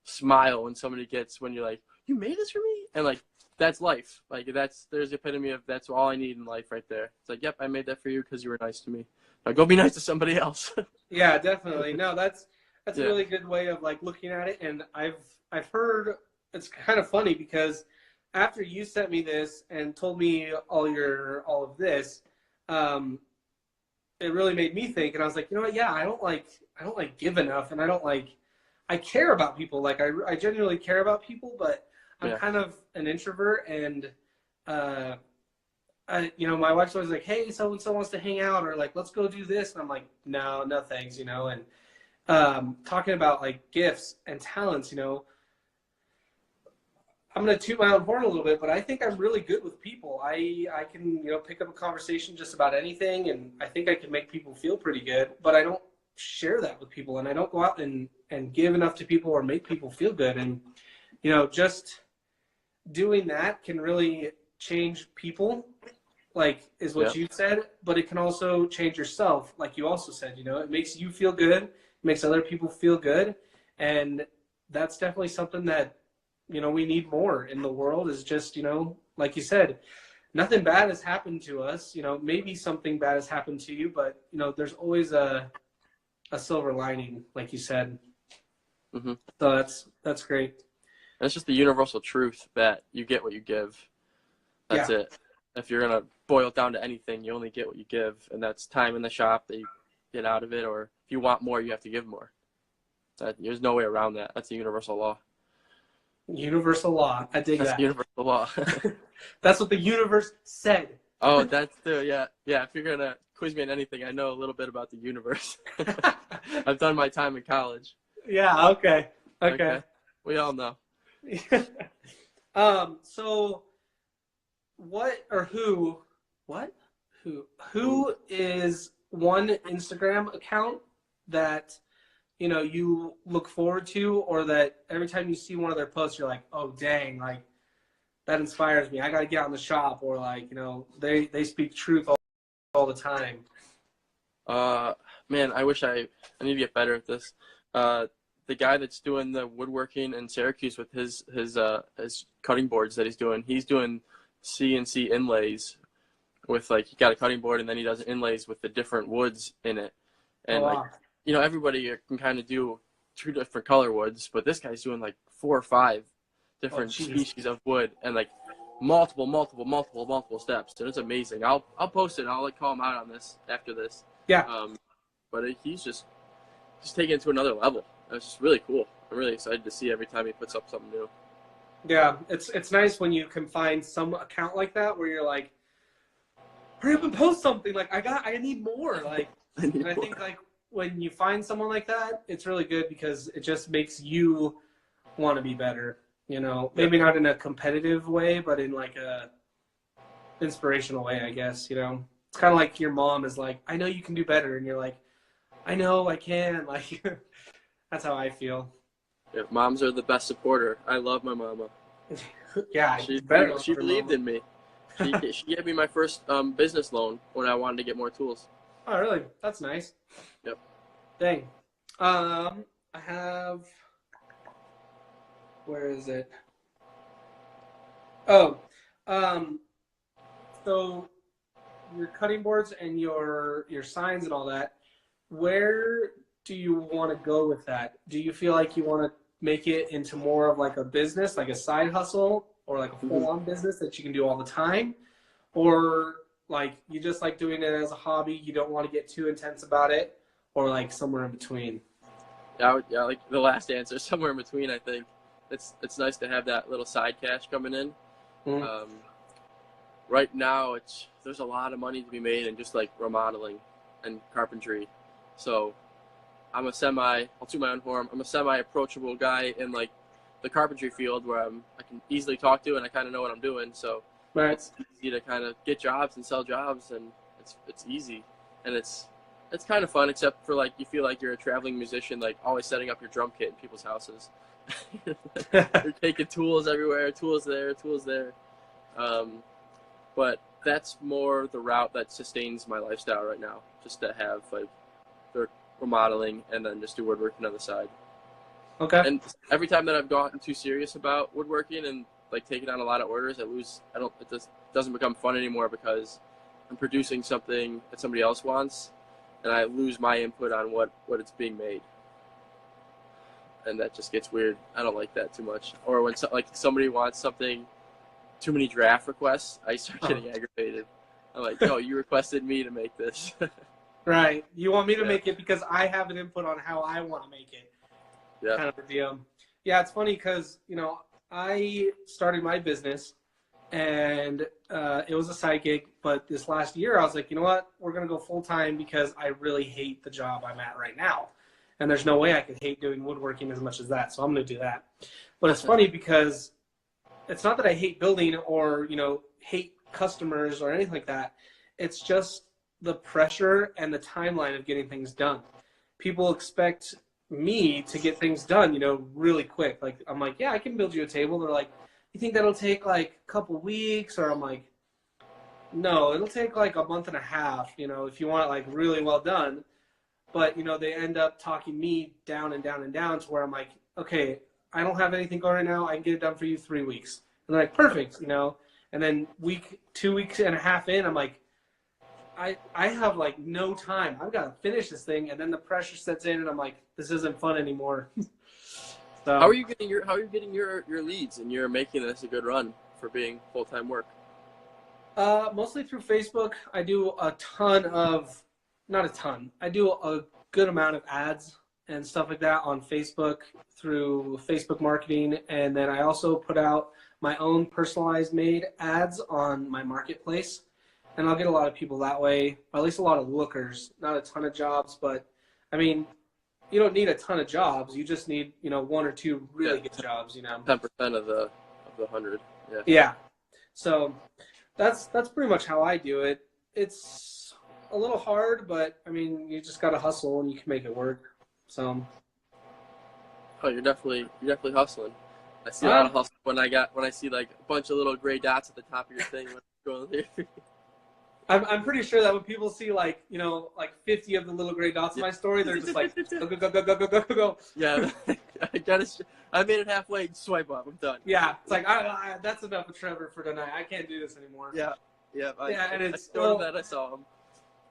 Speaker 2: smile when somebody gets, when you're like, you made this for me? And like, that's life. Like there's the epitome of, that's all I need in life right there. It's like, yep, I made that for you because you were nice to me. Now go be nice to somebody else.
Speaker 1: Yeah, definitely. No, that's a really good way of like looking at it. And I've heard, it's kind of funny because after you sent me this and told me all of this, it really made me think. And I was like, you know what? Yeah, I don't like give enough, and I don't like I care about people. Like I genuinely care about people, but I'm
Speaker 2: Yeah.
Speaker 1: kind of an introvert, and uh, my wife's always like, "Hey, so and so wants to hang out," or like, "Let's go do this," and I'm like, "No, no, thanks," And talking about like gifts and talents, I'm gonna toot my own horn a little bit, but I think I'm really good with people. I can pick up a conversation just about anything, and I think I can make people feel pretty good. But I don't share that with people, and I don't go out and give enough to people or make people feel good. And just doing that can really change people, like is what
Speaker 2: Yeah.
Speaker 1: you said. But it can also change yourself, like you also said. It makes you feel good, makes other people feel good, and that's definitely something that we need more in the world. Is just like you said, nothing bad has happened to us. Maybe something bad has happened to you, but there's always a silver lining, like you said.
Speaker 2: Mm-hmm.
Speaker 1: So that's great.
Speaker 2: And it's just the universal truth that you get what you give. That's
Speaker 1: Yeah.
Speaker 2: it. If you're gonna boil it down to anything, you only get what you give, and that's time in the shop that you get out of it. Or if you want more, you have to give more. There's no way around that. That's the universal law.
Speaker 1: Universal law. I dig
Speaker 2: That's the
Speaker 1: that.
Speaker 2: universal law.
Speaker 1: That's what the universe said.
Speaker 2: Oh, that's the yeah. If you're gonna quiz me on anything, I know a little bit about the universe. I've done my time in college.
Speaker 1: Yeah. Okay. Okay.
Speaker 2: We all know.
Speaker 1: So what or who? What? Who is one Instagram account that you look forward to, or that every time you see one of their posts, you're like, oh dang, like that inspires me. I got to get out in the shop, or like they speak truth all the time.
Speaker 2: Man, I wish I need to get better at this. The guy that's doing the woodworking in Syracuse with his cutting boards that he's doing CNC inlays with like he got a cutting board and then he does inlays with the different woods in it, and
Speaker 1: Wow.
Speaker 2: everybody can kind of do 2 different color woods, but this guy's doing like 4 or 5 different species of wood and like multiple steps, and it's amazing. I'll post it. I'll like call him out on this after this.
Speaker 1: Yeah.
Speaker 2: But he's just taking it to another level. It's just really cool. I'm really excited to see every time he puts up something new.
Speaker 1: Yeah, it's nice when you can find some account like that where you're like, hurry up and post something. Like I need more. Like, and I think like when you find someone like that, it's really good because it just makes you want to be better. Maybe not in a competitive way, but in like a inspirational way, I guess. It's kind of like your mom is like, I know you can do better, and you're like, I know I can. Like, that's how I feel.
Speaker 2: Yeah, moms are the best supporter. I love my mama.
Speaker 1: Yeah,
Speaker 2: She believed in me. She gave me my first business loan when I wanted to get more tools.
Speaker 1: Oh, really? That's nice.
Speaker 2: Yep.
Speaker 1: Dang. I have. Where is it? Oh, so your cutting boards and your signs and all that. Where do you want to go with that? Do you feel like you want to make it into more of like a business, like a side hustle, or like a full-on business that you can do all the time? Or like you just like doing it as a hobby, you don't want to get too intense about it, or like somewhere in between?
Speaker 2: Yeah, like the last answer, somewhere in between. I think it's nice to have that little side cash coming in.
Speaker 1: Mm-hmm.
Speaker 2: Right now, there's a lot of money to be made in just like remodeling and carpentry. So I'll toot my own horn. I'm a semi-approachable guy in like the carpentry field where I can easily talk to and I kind of know what I'm doing. So it's easy to kind of get jobs and sell jobs, and it's easy, and it's kind of fun, except for like you feel like you're a traveling musician, like always setting up your drum kit in people's houses. You're taking tools everywhere, tools there. But that's more the route that sustains my lifestyle right now, just to have like the remodeling and then just do woodworking on the side.
Speaker 1: Okay.
Speaker 2: And every time that I've gotten too serious about woodworking and like taking on a lot of orders, it doesn't become fun anymore because I'm producing something that somebody else wants, and I lose my input on what it's being made. And that just gets weird. I don't like that too much. Or when somebody wants something, too many draft requests, I start getting aggravated. I'm like, no, you requested me to make this.
Speaker 1: Right. You want me to make it because I have an input on how I want to make it.
Speaker 2: Yeah.
Speaker 1: kind of a deal. Yeah, it's funny because, you know, I started my business and it was a side gig, but this last year I was like, you know what, we're going to go full time because I really hate the job I'm at right now. And there's no way I could hate doing woodworking as much as that. So I'm going to do that. But it's funny because it's not that I hate building or, you know, hate customers or anything like that. It's just the pressure and the timeline of getting things done. People expect me to get things done, you know, really quick. Like, I'm like, yeah, I can build you a table. They're like, you think that'll take like a couple weeks? Or I'm like, no, it'll take like a month and a half, you know, if you want it like really well done. But, you know, they end up talking me down and down and down to where I'm like, okay, I don't have anything going right now. I can get it done for you 3 weeks. And they're like, perfect, you know. And then 2 weeks and a half in, I'm like, I have like no time. I've got to finish this thing. And then the pressure sets in and I'm like, this isn't fun anymore. So
Speaker 2: How are you getting your leads and you're making this a good run for being full-time work?
Speaker 1: Mostly through Facebook. I do a ton of, not a ton. I do a good amount of ads and stuff like that on Facebook through Facebook marketing. And then I also put out my own personalized made ads on my marketplace. And I'll get a lot of people that way, or at least a lot of lookers, not a ton of jobs. But I mean, you don't need a ton of jobs. You just need, you know, 1 or 2 really good jobs, you know.
Speaker 2: 10% of the 100. Yeah.
Speaker 1: Yeah. So that's pretty much how I do it. It's a little hard, but I mean, you just got to hustle and you can make it work. So.
Speaker 2: Oh, you're definitely hustling. I see a lot of hustle when I see like a bunch of little gray dots at the top of your thing when it's going there.
Speaker 1: I'm pretty sure that when people see like, you know, like 50 of the little gray dots in my story, they're just like, go, go, go, go, go, go, go, go.
Speaker 2: Yeah, I made it halfway. Swipe up. I'm done.
Speaker 1: Yeah, it's like that's enough of Trevor for tonight. I can't do this anymore.
Speaker 2: Yeah.
Speaker 1: And it's
Speaker 2: that I saw him.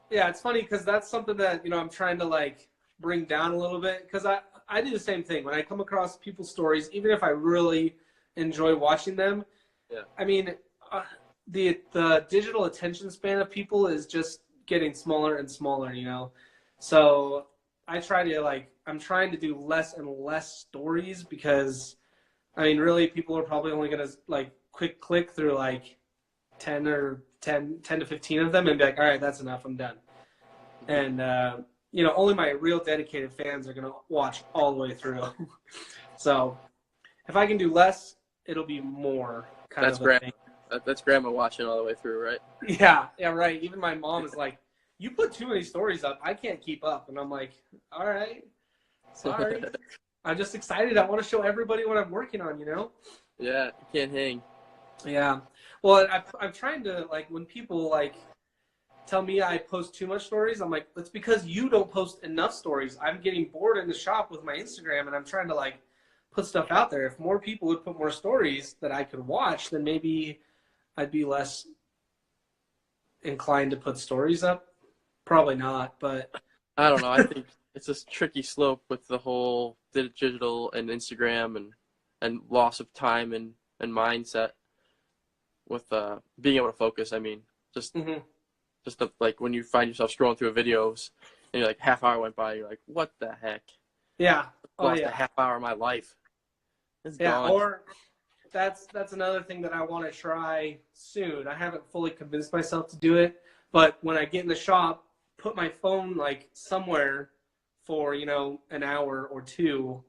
Speaker 1: Yeah, it's funny because that's something that, you know, I'm trying to like bring down a little bit because I do the same thing when I come across people's stories, even if I really enjoy watching them. Yeah. I mean, the digital attention span of people is just getting smaller and smaller, you know. So I'm trying to do less and less stories because, I mean, really people are probably only going to like quick click through like 10 to 15 of them and be like, all right, that's enough. I'm done. And, you know, only my real dedicated fans are going to watch all the way through. So if I can do less, it'll be more kind of a thing.
Speaker 2: That's grandma watching all the way through, right?
Speaker 1: Yeah, right. Even my mom is like, you put too many stories up. I can't keep up. And I'm like, all right, sorry. I'm just excited. I want to show everybody what I'm working on, you know?
Speaker 2: Yeah, you can't hang.
Speaker 1: Yeah. Well, I'm trying to, like, when people, like, tell me I post too much stories, I'm like, it's because you don't post enough stories. I'm getting bored in the shop with my Instagram, and I'm trying to, like, put stuff out there. If more people would put more stories that I could watch, then maybe I'd be less inclined to put stories up. Probably not, but
Speaker 2: I don't know. I think it's a tricky slope with the whole digital and Instagram and loss of time and mindset with being able to focus. I mean, just like when you find yourself scrolling through videos and you're like half hour went by, you're like, what the heck?
Speaker 1: Yeah.
Speaker 2: Lost a half hour of my life. It's gone.
Speaker 1: Or that's another thing that I want to try soon. I haven't fully convinced myself to do it, but when I get in the shop, put my phone like somewhere for, you know, an hour or 2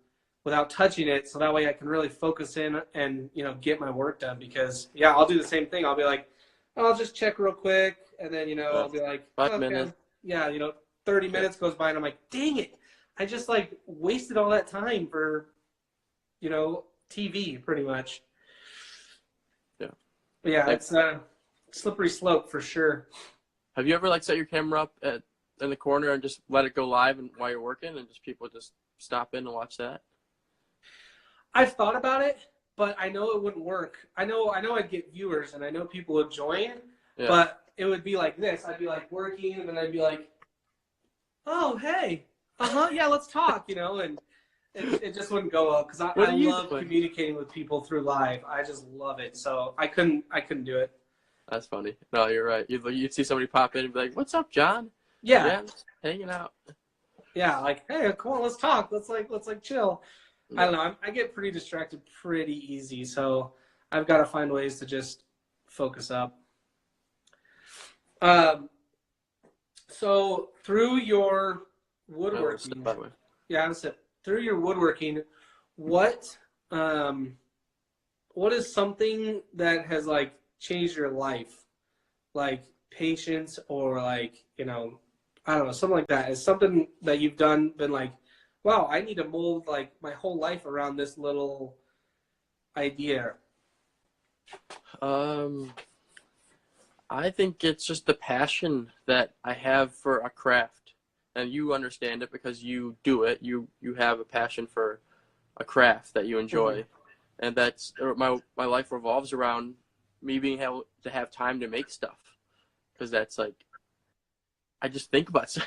Speaker 1: without touching it, so that way I can really focus in and, you know, get my work done. Because I'll do the same thing. I'll be like, I'll just check real quick, and then, you know, I'll be like,
Speaker 2: 5 minutes.
Speaker 1: Yeah, you know, 30 minutes goes by and I'm like, dang it, I just like wasted all that time for, you know, TV pretty much. Yeah, it's a slippery slope for sure.
Speaker 2: Have you ever like set your camera up in the corner and just let it go live and while you're working and just people just stop in and watch that?
Speaker 1: I've thought about it, but I know it wouldn't work. I know I'd get viewers and I know people would join, but it would be like this. I'd be like working and then I'd be like, oh, hey, yeah, let's talk, you know, and it just wouldn't go up because I love communicating with people through live. I just love it. So I couldn't do it.
Speaker 2: That's funny. No, you're right. You'd see somebody pop in and be like, what's up, John?
Speaker 1: Yeah.
Speaker 2: Just hanging out.
Speaker 1: Yeah, like, hey, come on, let's talk. Let's chill. I don't know. I get pretty distracted pretty easy, so I've got to find ways to just focus up. So through your woodworking,
Speaker 2: by the way.
Speaker 1: yeah, I was through your woodworking, what what is something that has like changed your life, like patience or like I don't know, something like that? Is something that you've done been like, wow, I need to mold like my whole life around this little idea?
Speaker 2: I think it's just the passion that I have for a craft, and you understand it because you do it. You have a passion for a craft that you enjoy,
Speaker 1: Mm-hmm.
Speaker 2: and that's my life revolves around me being able to have time to make stuff, because that's like I just think about so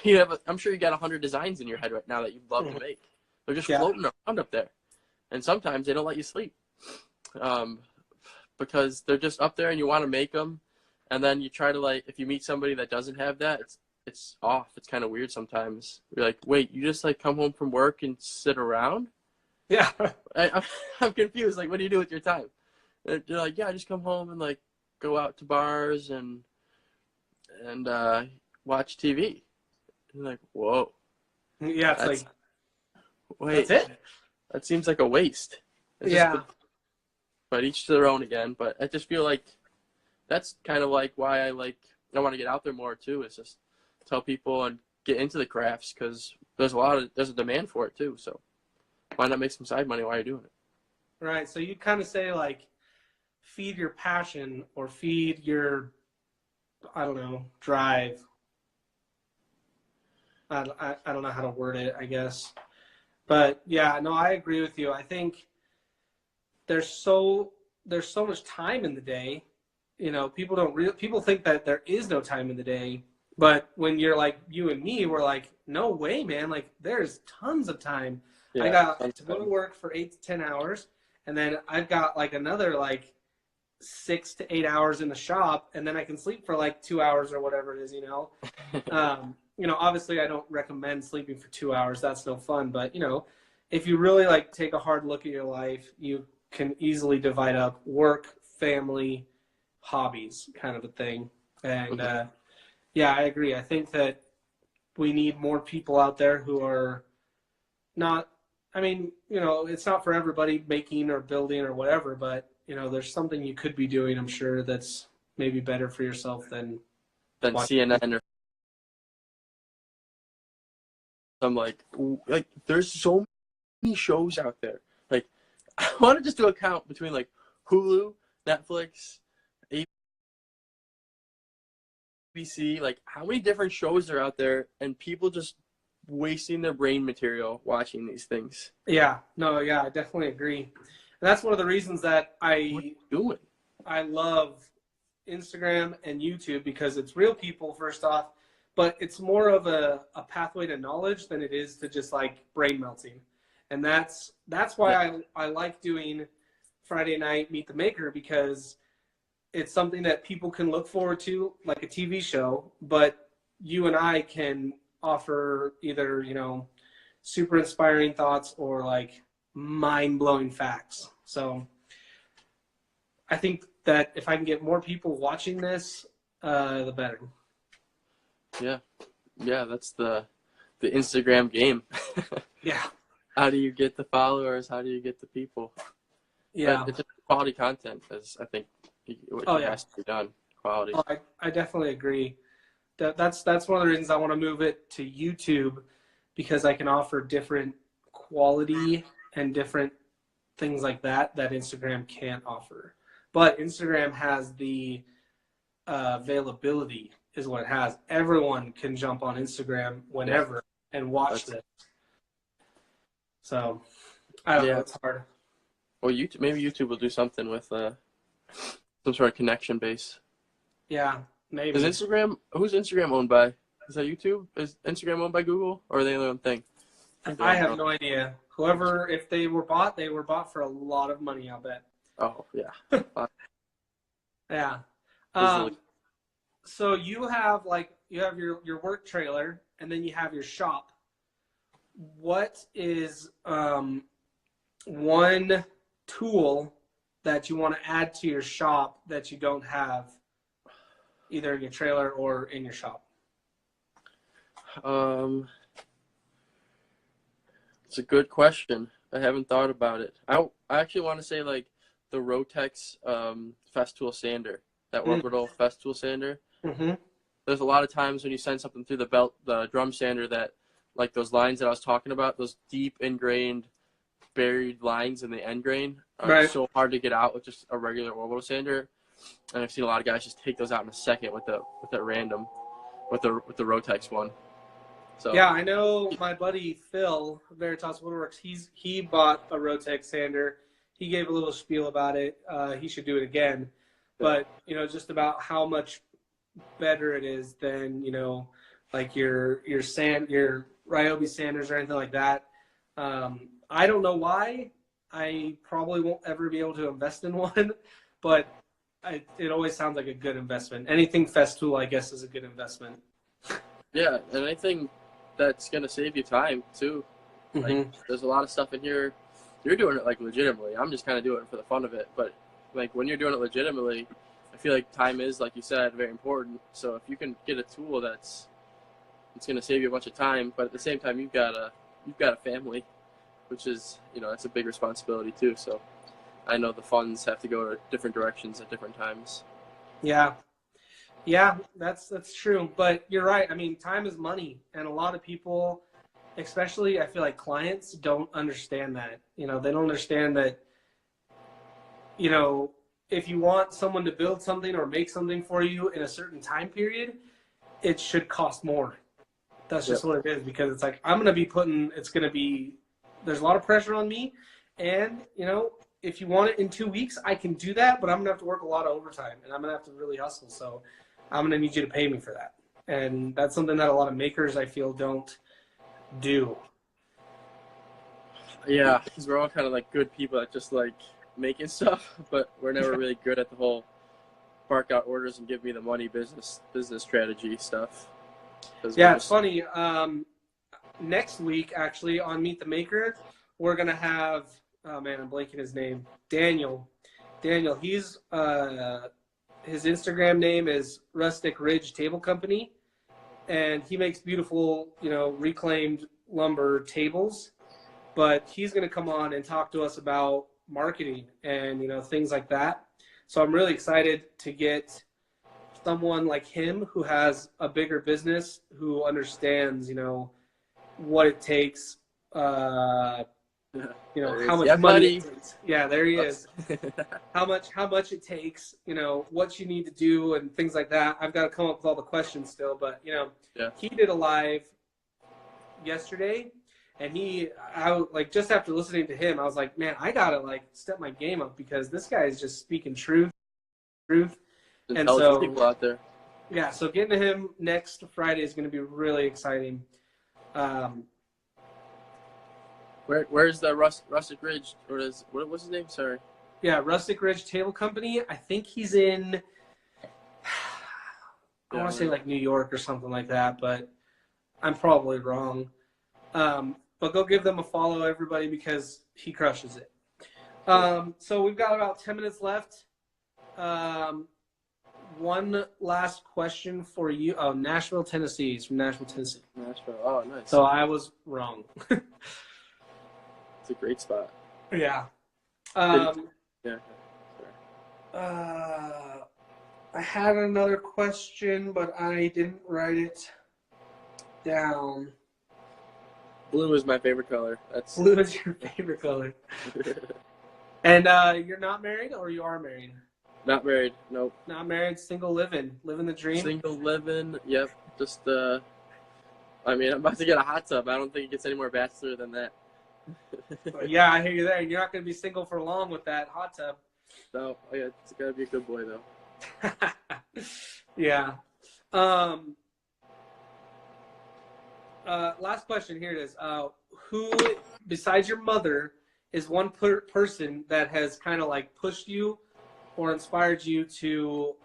Speaker 2: I'm sure you got 100 designs in your head right now that you'd love to make. They're just floating around up there, and sometimes they don't let you sleep, because they're just up there and you want to make them, and then you try to like if you meet somebody that doesn't have that, it's off. It's kind of weird sometimes. You're like, wait, you just like come home from work and sit around?
Speaker 1: Yeah.
Speaker 2: I'm confused. Like, what do you do with your time? And they're like, yeah, I just come home and like go out to bars and watch TV. And like, whoa.
Speaker 1: Yeah, it's
Speaker 2: That's,
Speaker 1: like,
Speaker 2: wait,
Speaker 1: that's it?
Speaker 2: that seems like a waste. It's
Speaker 1: Yeah.
Speaker 2: but each to their own again. But I just feel like that's kind of like why I want to get out there more too. Is just tell people and get into the crafts because there's a demand for it too. So why not make some side money while you're doing it?
Speaker 1: Right. So you kind of say like feed your passion or feed your, I don't know, drive. I don't know how to word it, I guess. But yeah, no, I agree with you. I think there's so much time in the day. People think that there is no time in the day, but when you're like you and me, we're like, no way, man. Like there's tons of time.
Speaker 2: Yeah,
Speaker 1: I got to go to work for 8 to 10 hours, and then I've got like another like 6 to 8 hours in the shop, and then I can sleep for like 2 hours or whatever it is. Obviously I don't recommend sleeping for 2 hours. That's no fun. But if you really like take a hard look at your life, you can easily divide up work, family, hobbies, kind of a thing. And yeah, I agree. I think that we need more people out there who are not. I mean, it's not for everybody making or building or whatever, but there's something you could be doing. I'm sure that's maybe better for yourself than
Speaker 2: CNN or some like there's so many shows out there. Like I want to just do a count between like Hulu, Netflix, ABC, like how many different shows are out there and people just wasting their brain material watching these things.
Speaker 1: Yeah, no, yeah, I definitely agree. And that's one of the reasons that
Speaker 2: What are you doing?
Speaker 1: I love Instagram and YouTube, because it's real people first off, but it's more of a pathway to knowledge than it is to just like brain melting. And that's why I like doing Friday night Meet the Maker, because it's something that people can look forward to, like a TV show, but you and I can offer either, super inspiring thoughts or like mind-blowing facts. So I think that if I can get more people watching this, the better.
Speaker 2: Yeah. Yeah, that's the Instagram game.
Speaker 1: Yeah.
Speaker 2: How do you get the followers? How do you get the people?
Speaker 1: Yeah.
Speaker 2: But it's just quality content, as I think what has to be done. Quality.
Speaker 1: Oh, I definitely agree. That's one of the reasons I want to move it to YouTube, because I can offer different quality and different things like that Instagram can't offer. But Instagram has the availability is what it has. Everyone can jump on Instagram whenever and watch this. So I don't know. It's hard.
Speaker 2: Well, maybe YouTube will do something with some sort of connection base.
Speaker 1: Yeah, maybe.
Speaker 2: Who's Instagram owned by? Is that YouTube? Is Instagram owned by Google, or are they their own thing?
Speaker 1: I have no idea. Whoever, if they were bought for a lot of money, I'll bet.
Speaker 2: Oh, yeah.
Speaker 1: Yeah. So you have your work trailer, and then you have your shop. What is one tool that you want to add to your shop that you don't have, either in your trailer or in your shop?
Speaker 2: It's a good question. I haven't thought about it. I actually want to say like the Rotex Festool sander, that orbital Festool sander.
Speaker 1: Mm-hmm.
Speaker 2: There's a lot of times when you send something through the drum sander that, like those lines that I was talking about, those deep ingrained buried lines in the end grain are so hard to get out with just a regular orbital sander. And I've seen a lot of guys just take those out in a second with the Rotex one. So
Speaker 1: yeah, I know my buddy Phil, Veritas Woodworks, he bought a Rotex sander. He gave a little spiel about it. He should do it again. But, just about how much better it is than, like your Ryobi sanders or anything like that. I don't know why. I probably won't ever be able to invest in one, but it always sounds like a good investment. Anything Festool, I guess, is a good investment.
Speaker 2: Yeah, and anything that's going to save you time, too.
Speaker 1: Mm-hmm.
Speaker 2: Like, there's a lot of stuff in here. You're doing it, like, legitimately. I'm just kind of doing it for the fun of it. But, like, when you're doing it legitimately, I feel like time is, like you said, very important. So if you can get a tool it's going to save you a bunch of time, but at the same time, you've got a family, which is, that's a big responsibility, too. So I know the funds have to go to different directions at different times.
Speaker 1: Yeah, that's true. But you're right. I mean, time is money. And a lot of people, especially I feel like clients, don't understand that. They don't understand that, if you want someone to build something or make something for you in a certain time period, it should cost more. That's just what it is, because it's like, there's a lot of pressure on me. And, if you want it in 2 weeks, I can do that, but I'm going to have to work a lot of overtime and I'm going to have to really hustle. So I'm going to need you to pay me for that. And that's something that a lot of makers, I feel, don't do.
Speaker 2: Yeah, because we're all kind of like good people at just like making stuff, but we're never really good at the whole bark out orders and give me the money business strategy stuff.
Speaker 1: Yeah, it's funny. Next week, actually, on Meet the Maker, we're going to have, oh man, I'm blanking his name, Daniel, he's, his Instagram name is Rustic Ridge Table Company, and he makes beautiful, reclaimed lumber tables. But he's going to come on and talk to us about marketing and, things like that. So I'm really excited to get someone like him who has a bigger business, who understands, what it takes, how much money it takes. Yeah, there he is. how much it takes, what you need to do and things like that. I've got to come up with all the questions still, but he did a live yesterday, and just after listening to him, I was like, man, I gotta step my game up, because this guy is just speaking truth. And so
Speaker 2: people out there.
Speaker 1: Yeah, so getting to him next Friday is going to be really exciting.
Speaker 2: Where's the Rustic Ridge? Or what's his name? Sorry.
Speaker 1: Yeah, Rustic Ridge Table Company. I think he's in, I want to say New York or something like that, but I'm probably wrong. But go give them a follow, everybody, because he crushes it. So we've got about 10 minutes left. One last question for you. Oh, Nashville, Tennessee. He's from Nashville, Tennessee.
Speaker 2: Nashville. Oh, nice.
Speaker 1: So I was wrong.
Speaker 2: It's a great spot.
Speaker 1: Yeah.
Speaker 2: Yeah.
Speaker 1: I had another question, but I didn't write it down.
Speaker 2: Blue is my favorite color.
Speaker 1: Blue is your favorite color. And you're not married, or you are married?
Speaker 2: Not married. Nope.
Speaker 1: Not married. Single living the dream.
Speaker 2: Single living. Yep. Just I'm about to get a hot tub. I don't think it gets any more bachelor than that.
Speaker 1: Yeah, I hear you there. You're not going to be single for long with that hot tub.
Speaker 2: No, yeah, it's got to be a good boy though.
Speaker 1: Yeah. Last question. Here it is. Who, besides your mother, is one person that has kind of pushed you or inspired you to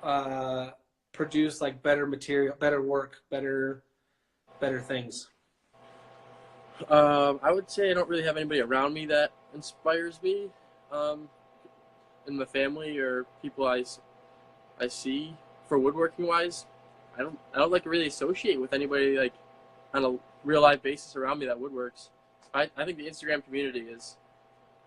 Speaker 1: produce better material, better work, better things?
Speaker 2: I would say I don't really have anybody around me that inspires me in the family or people I see for woodworking wise. I don't like really associate with anybody like on a real life basis around me that woodworks. I think the Instagram community is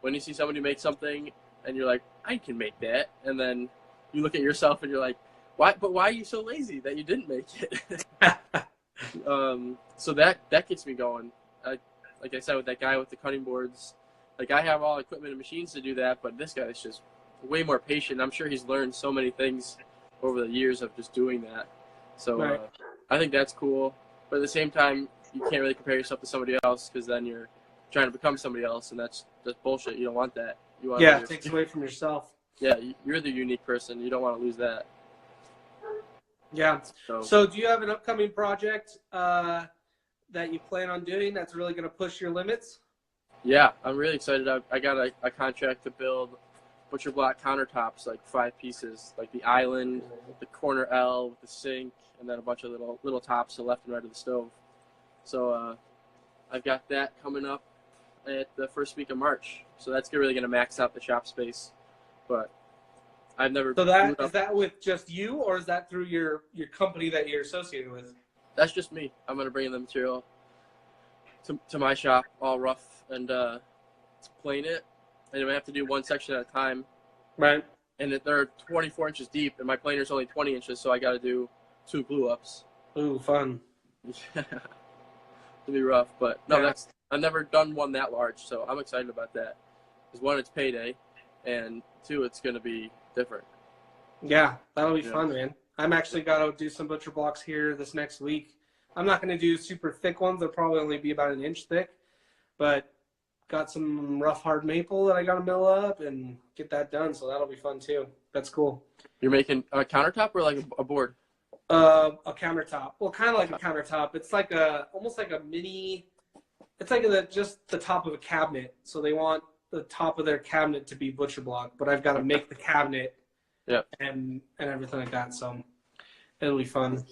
Speaker 2: when you see somebody make something and you're like, I can make that, and then you look at yourself and you're like, why are you so lazy that you didn't make it? So that gets me going. Like I said, with that guy with the cutting boards, like I have all equipment and machines to do that, but this guy's just way more patient. I'm sure he's learned so many things over the years of just doing that. So
Speaker 1: Right.
Speaker 2: I think that's cool. But at the same time, you can't really compare yourself to somebody else because then you're trying to become somebody else, and that's bullshit. You don't want that. You want
Speaker 1: Yeah, it takes away from yourself.
Speaker 2: Yeah, you're the unique person. You don't want to lose that.
Speaker 1: Yeah.
Speaker 2: So
Speaker 1: Do you have an upcoming project that you plan on doing that's really going to push your limits?
Speaker 2: yeah, I'm really excited. I got a contract to build butcher block countertops, like 5 pieces, like the island, the corner L with the sink, and then a bunch of little tops to the left and right of the stove. So I've got that coming up at the first week of March. So that's really going to max out the shop space. But I've never.
Speaker 1: So is that with just you, or is that through your company that you're associated with?
Speaker 2: That's just me. I'm going to bring in the material to my shop, all rough, and plane it. And I have to do one section at a time.
Speaker 1: Right.
Speaker 2: And they're 24 inches deep, and my planer's only 20 inches, so I got to do 2 glue ups.
Speaker 1: Ooh, fun.
Speaker 2: It'll be rough, but no,
Speaker 1: Yeah.
Speaker 2: I've never done one that large, so I'm excited about that. Because 1, it's payday, and 2, it's going to be different.
Speaker 1: Yeah, that'll be fun, man. I'm actually got to do some butcher blocks here this next week. I'm not going to do super thick ones. They'll probably only be about 1 inch thick, but got some rough hard maple that I got to mill up and get that done. So that'll be fun too. That's cool.
Speaker 2: You're making a countertop or like a board?
Speaker 1: A countertop. Well, kind of like a countertop. It's like almost like a mini. It's like just the top of a cabinet. So they want the top of their cabinet to be butcher block, but I've got to make the cabinet.
Speaker 2: Yeah.
Speaker 1: And everything like that. So it'll be fun.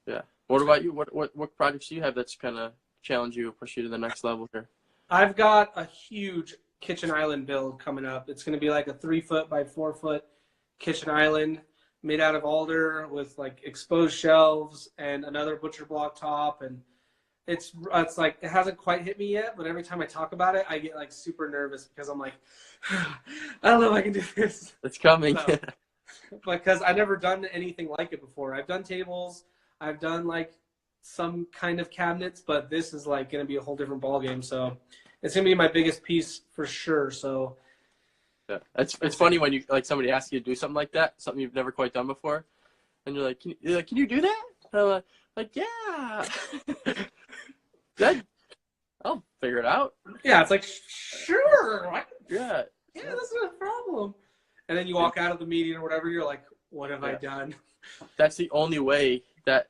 Speaker 2: Yeah. What about you? What projects do you have that's kind of challenge you, push you to the next level here?
Speaker 1: I've got a huge kitchen island build coming up. It's going to be like a 3-foot by 4-foot kitchen island made out of alder with like exposed shelves and another butcher block top. And it's like, it hasn't quite hit me yet, but every time I talk about it, I get like super nervous because I'm like, I don't know if I can do this.
Speaker 2: It's coming.
Speaker 1: So, because I've never done anything like it before. I've done tables. I've done like some kind of cabinets, but this is like going to be a whole different ballgame. So it's going to be my biggest piece for sure. So
Speaker 2: yeah. It's funny when you like somebody asks you to do something like that, something you've never quite done before, and you're like, can you do that? And I'm like, yeah. Good. I'll figure it out.
Speaker 1: Yeah, it's like, sure.
Speaker 2: Yeah,
Speaker 1: that's not a problem. And then you walk out of the meeting or whatever, you're like, what have I done?
Speaker 2: That's the only way that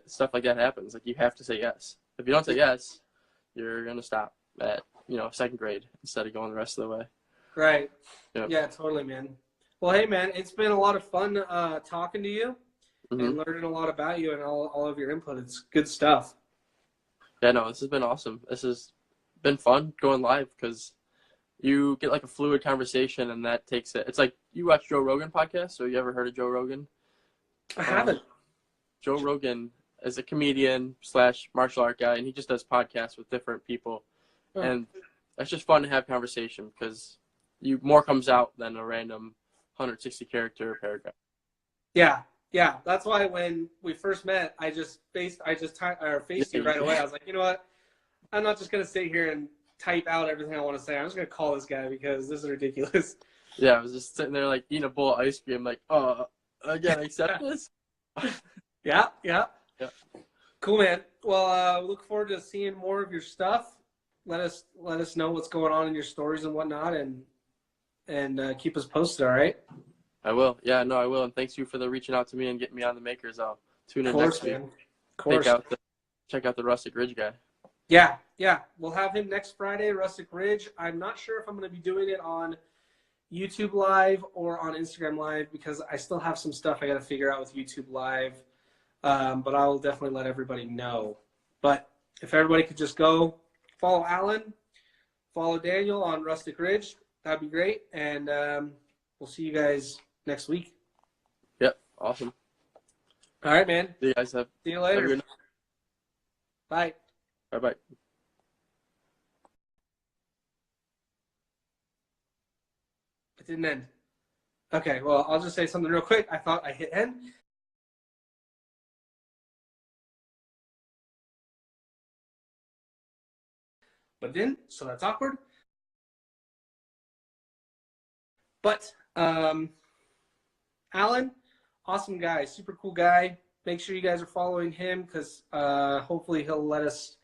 Speaker 2: stuff like that happens. Like, you have to say yes. If you don't say yes, you're going to stop at, 2nd grade instead of going the rest of the way.
Speaker 1: Right.
Speaker 2: Yep.
Speaker 1: Yeah, totally, man. Well, hey, man, it's been a lot of fun talking to you and learning a lot about you and all of your input. It's good stuff.
Speaker 2: Yeah, no, this has been awesome. This has been fun going live because you get like a fluid conversation, and that takes it. It's like, you watch Joe Rogan podcast, or you ever heard of Joe Rogan?
Speaker 1: I haven't.
Speaker 2: Joe Rogan is a comedian / martial art guy, and he just does podcasts with different people.
Speaker 1: Oh.
Speaker 2: And it's just fun to have conversation because more comes out than a random 160 character paragraph.
Speaker 1: Yeah. That's why when we first met, I just faced you right away. I was like, you know what? I'm not just going to sit here and type out everything I want to say. I'm just going to call this guy because this is ridiculous.
Speaker 2: Yeah, I was just sitting there like eating a bowl of ice cream, like, oh, I gotta accept this.
Speaker 1: Yeah.
Speaker 2: Yeah.
Speaker 1: Cool, man. Well, look forward to seeing more of your stuff. Let us know what's going on in your stories and whatnot, and keep us posted. All right.
Speaker 2: I will. Yeah, no, I will. And thanks you for reaching out to me and getting me on the makers. I'll tune in next week.
Speaker 1: Man. Of course.
Speaker 2: Check out the Rustic Ridge guy.
Speaker 1: Yeah. We'll have him next Friday, Rustic Ridge. I'm not sure if I'm going to be doing it on YouTube Live or on Instagram Live because I still have some stuff I got to figure out with YouTube Live. But I will definitely let everybody know. But if everybody could just go follow Allan, follow Daniel on Rustic Ridge. That'd be great. And we'll see you guys next week.
Speaker 2: Yep. Awesome.
Speaker 1: All right, man.
Speaker 2: See you guys.
Speaker 1: See you
Speaker 2: Have a
Speaker 1: later.
Speaker 2: good night.
Speaker 1: Bye.
Speaker 2: Bye-bye.
Speaker 1: It didn't end. Okay, well, I'll just say something real quick. I thought I hit end. But didn't, so that's awkward. But Allan, awesome guy, super cool guy. Make sure you guys are following him because hopefully he'll let us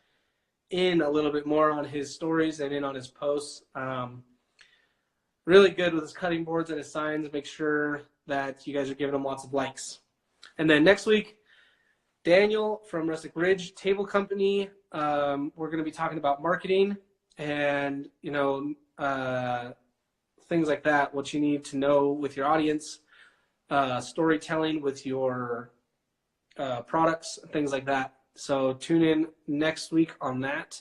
Speaker 1: in a little bit more on his stories and in on his posts. Really good with his cutting boards and his signs. Make sure that you guys are giving him lots of likes. And then next week, Daniel from Rustic Ridge Table Company. We're going to be talking about marketing and, things like that, what you need to know with your audience, storytelling with your products, things like that. So tune in next week on that,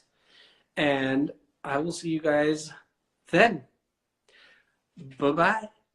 Speaker 1: and I will see you guys then. Bye-bye.